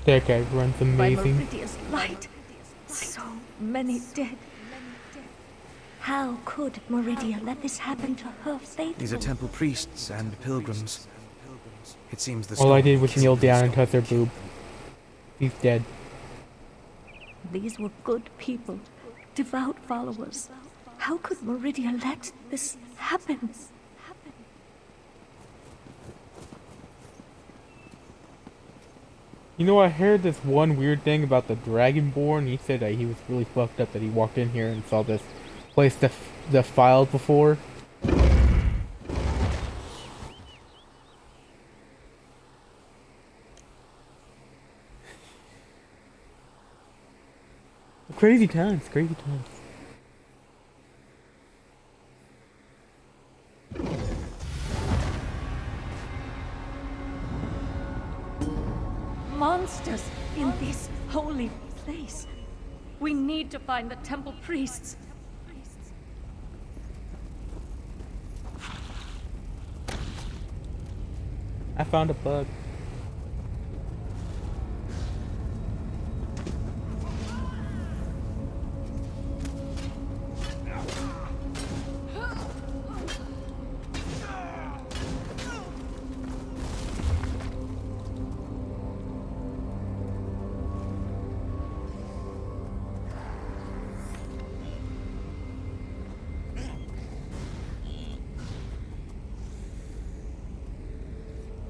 That guy runs By amazing. Meridia's light, so many dead. How could Meridia let this happen to her faithful? These are temple priests and pilgrims. It seems the All I storm did was killed kneel them. down and touch her boob. He's dead. These were good people, devout followers. How could Meridia let this happen? You know, I heard this one weird thing about the Dragonborn. He said that he was really fucked up that he walked in here and saw this place defiled before. Crazy times, crazy times. Monsters in this holy place. We need to find the temple priests. I found a bug.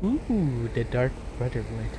Ooh, the Dark Brotherhood.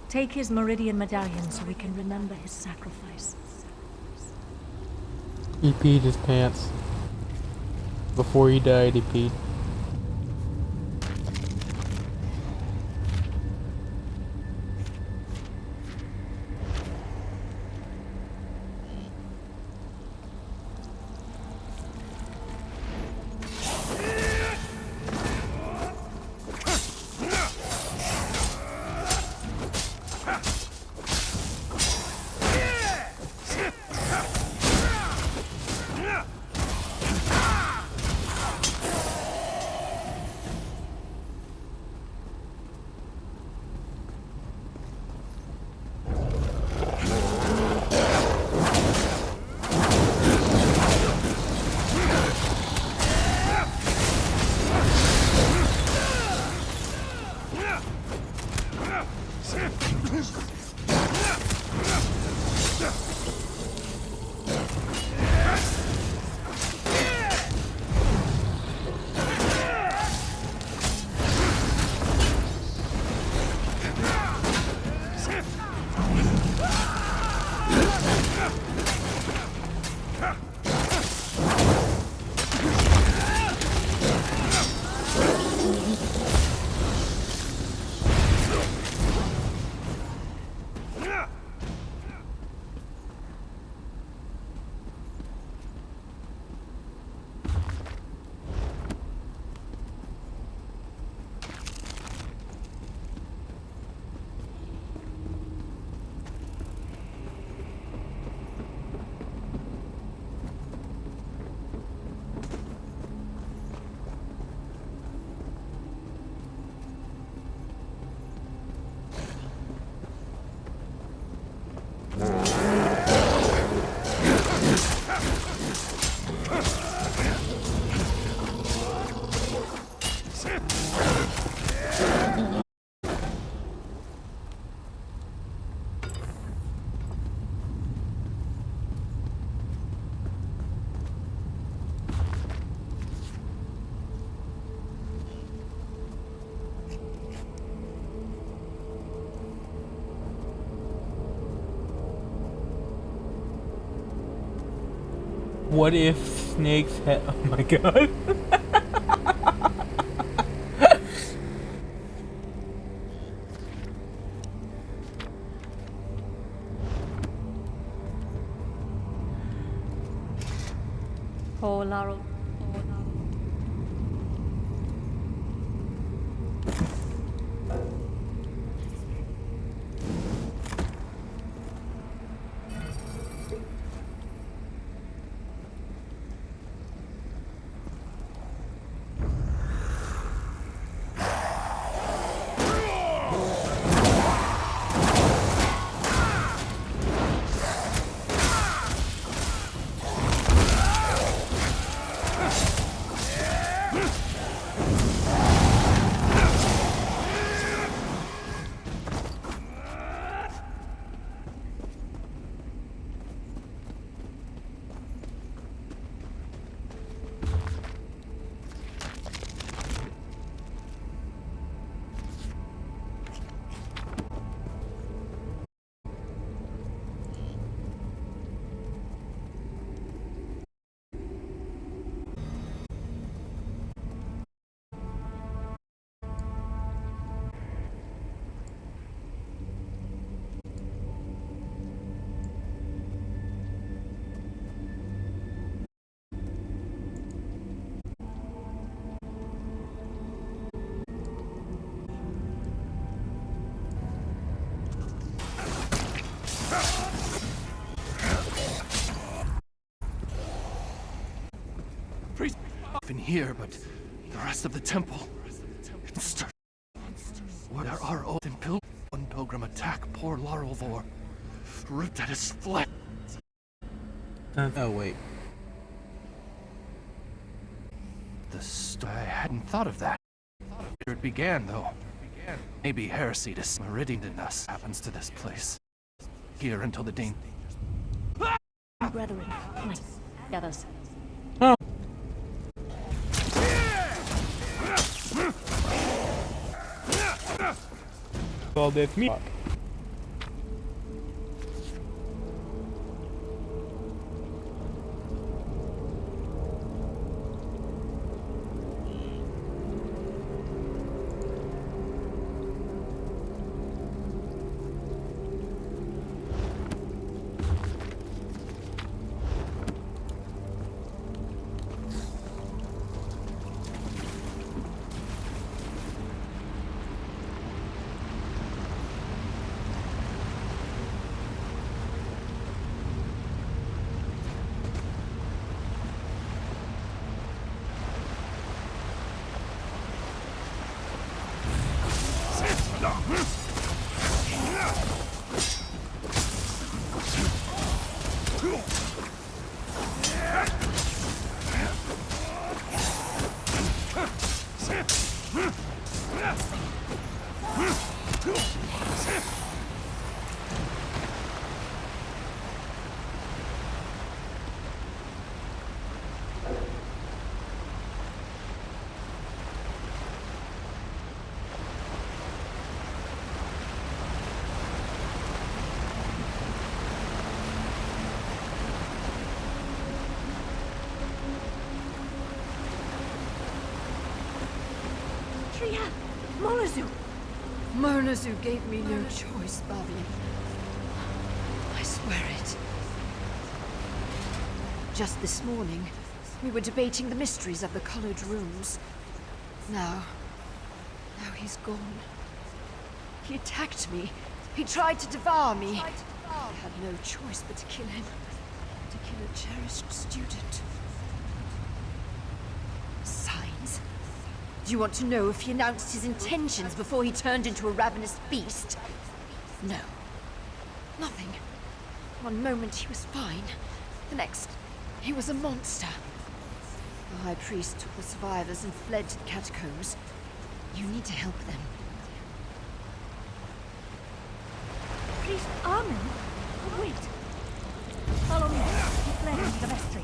Take his Meridian medallion so we can remember his sacrifice. He peed his pants. Before he died, he peed. What if snakes had... Oh my god. Oh, Laurel. here, but the rest of the temple. Where our oath and one pilgrim attack poor Larelvor, ripped at his flesh. Oh wait. I hadn't thought of that. Here it began, though. Maybe heresy to Meridian-ness happens to this place. Here until the Dane. Brethren, come on, get us. Oh. All this me. Trian! Murnazu! Murnazu gave me no choice, Bobby. I swear it. Just this morning, we were debating the mysteries of the College Rooms. Now he's gone. He attacked me. He tried to devour me. I had no choice but to kill him. To kill a cherished student. Signs? Do you want to know if he announced his intentions before he turned into a ravenous beast? No. Nothing. One moment he was fine. The next, he was a monster. The High Priest took the survivors and fled to the catacombs. You need to help them. Priest Armin? Oh, wait. Follow me. He fled into the vestry.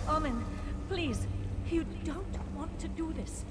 Armin, please, you don't want to do this.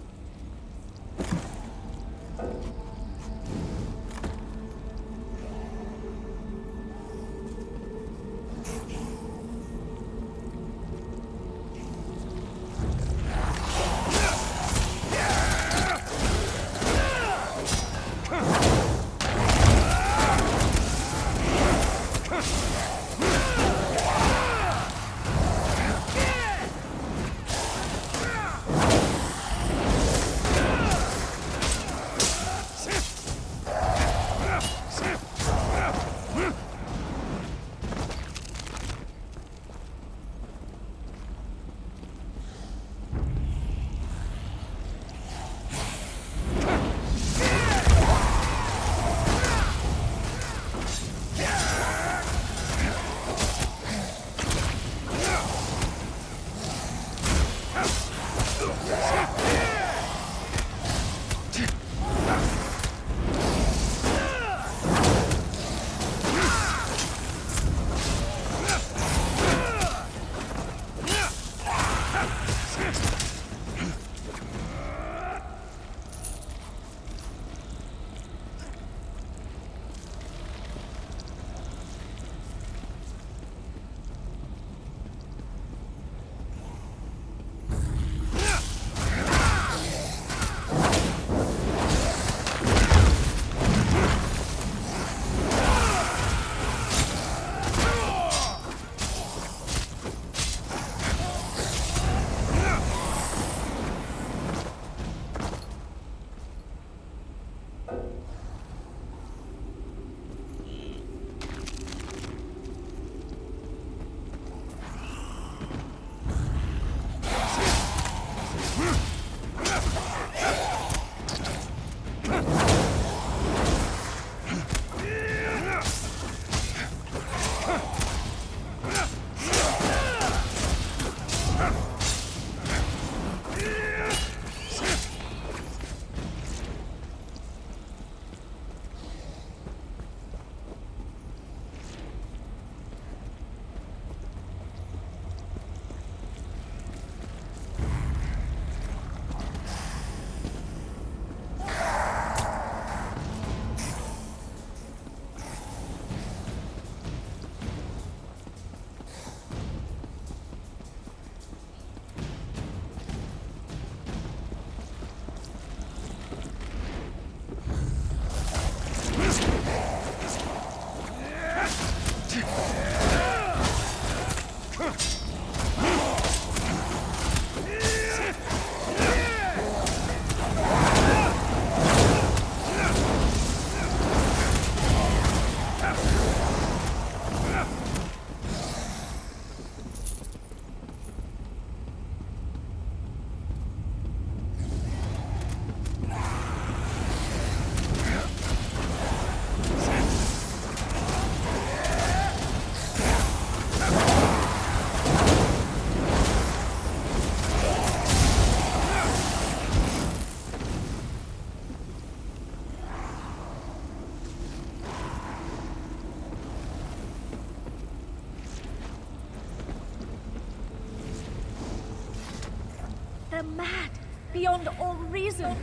They're mad, beyond all reason.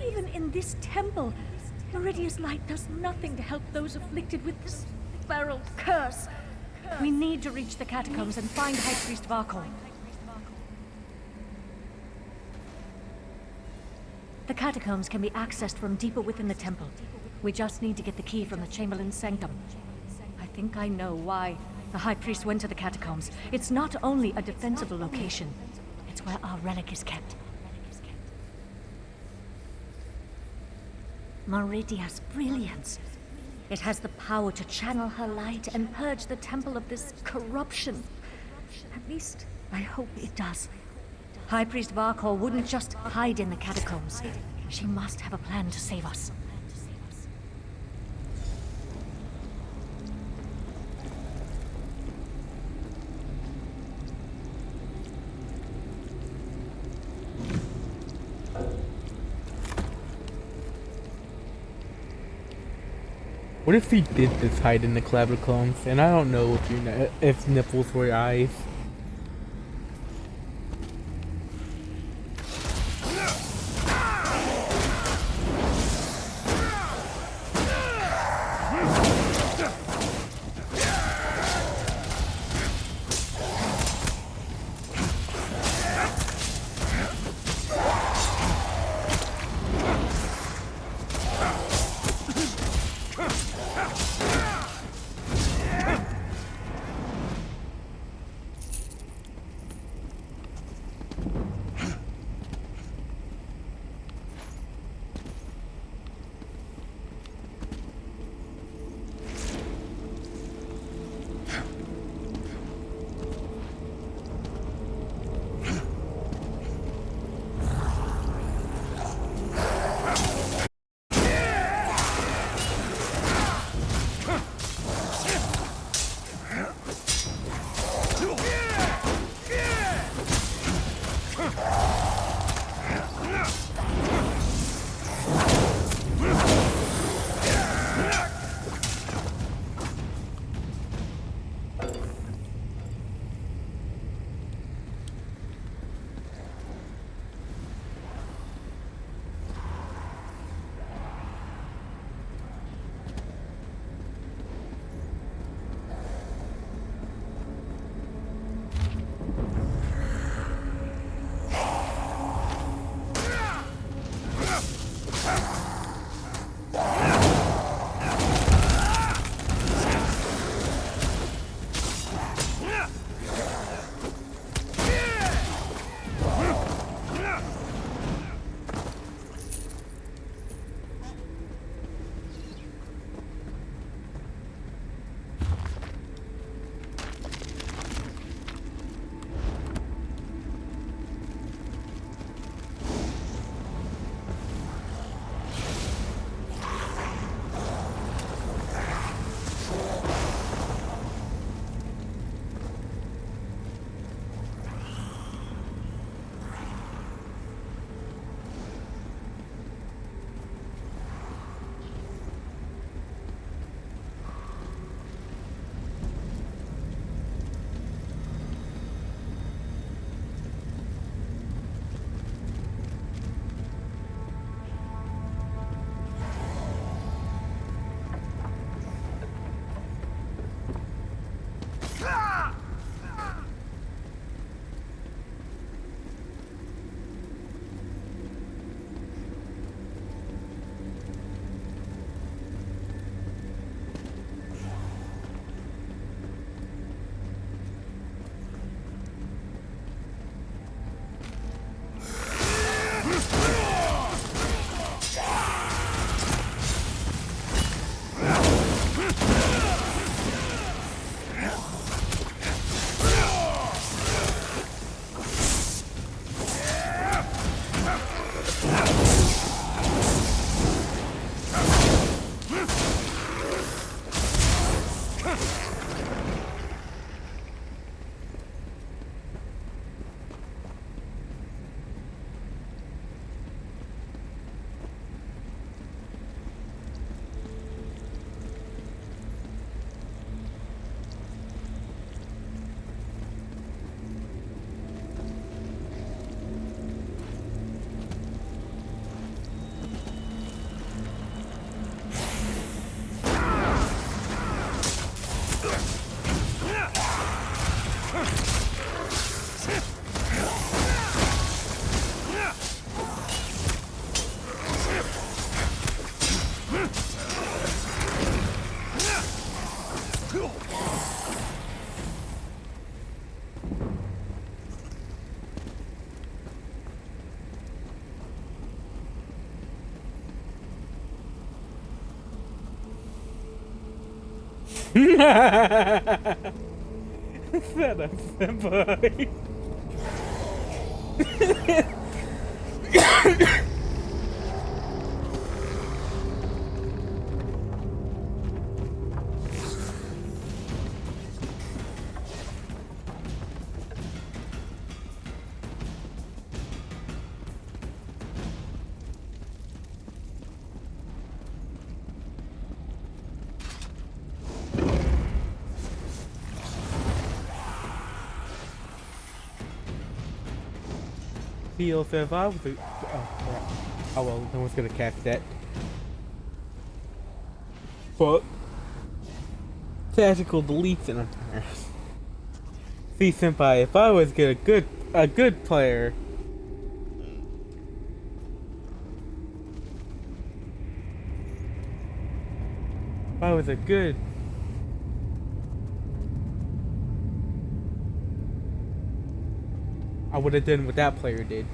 Even in this temple, Meridia's light does nothing to help those afflicted with this feral curse. We need to reach the catacombs and find High Priest Varkol. The catacombs can be accessed from deeper within the temple. We just need to get the key from the Chamberlain's sanctum. I think I know why the High Priest went to the catacombs. It's not only a defensible location, it's where our relic is kept. Meridia's brilliance. It has the power to channel her light and purge the temple of this corruption. At least, I hope it does. High Priest Varkol wouldn't just hide in the catacombs. She must have a plan to save us. What if he did just hide in the catacombs? And I don't know if nipples were eyes. Shut up, senpai. Feels if I was a, oh well, no one's gonna catch that. But tactical deletes in a See, senpai, if I was a good player, if I was a good. I would have done what that player did.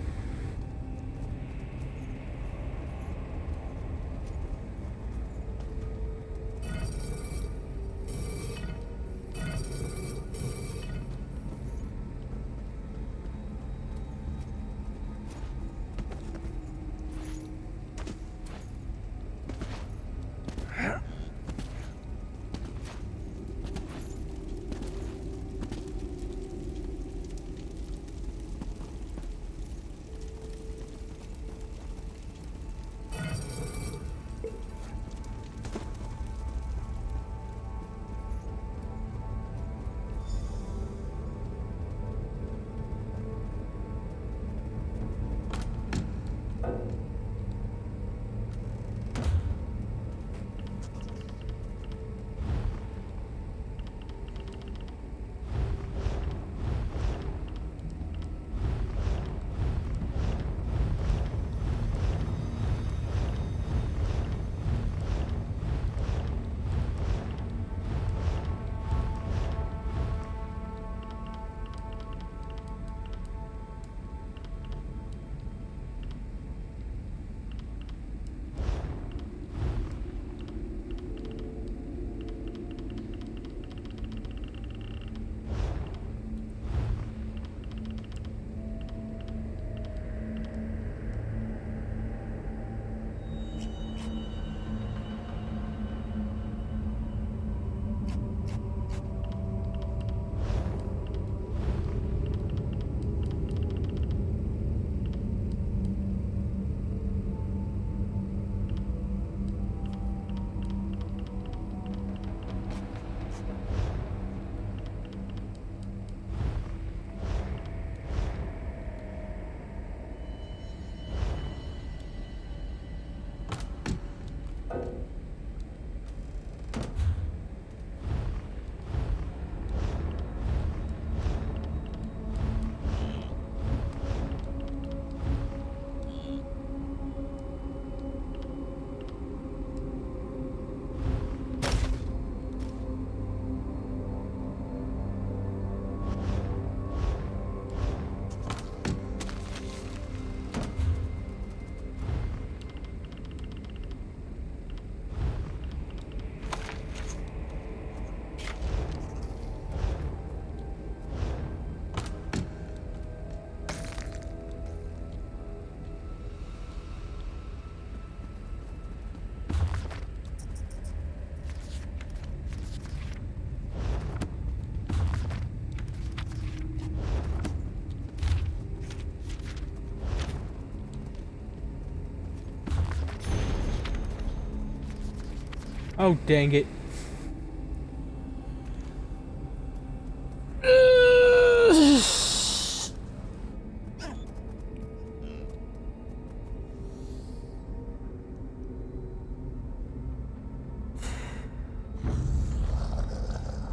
Oh, dang it.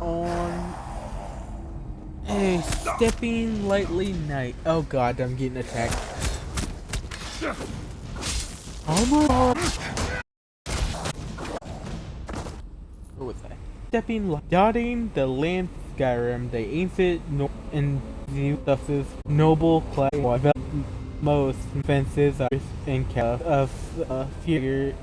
On a stepping lightly knight. Oh god, I'm getting attacked. What was that? Stepping, dotting the land Skyrim, the ancient and the noble class most fences are in of figure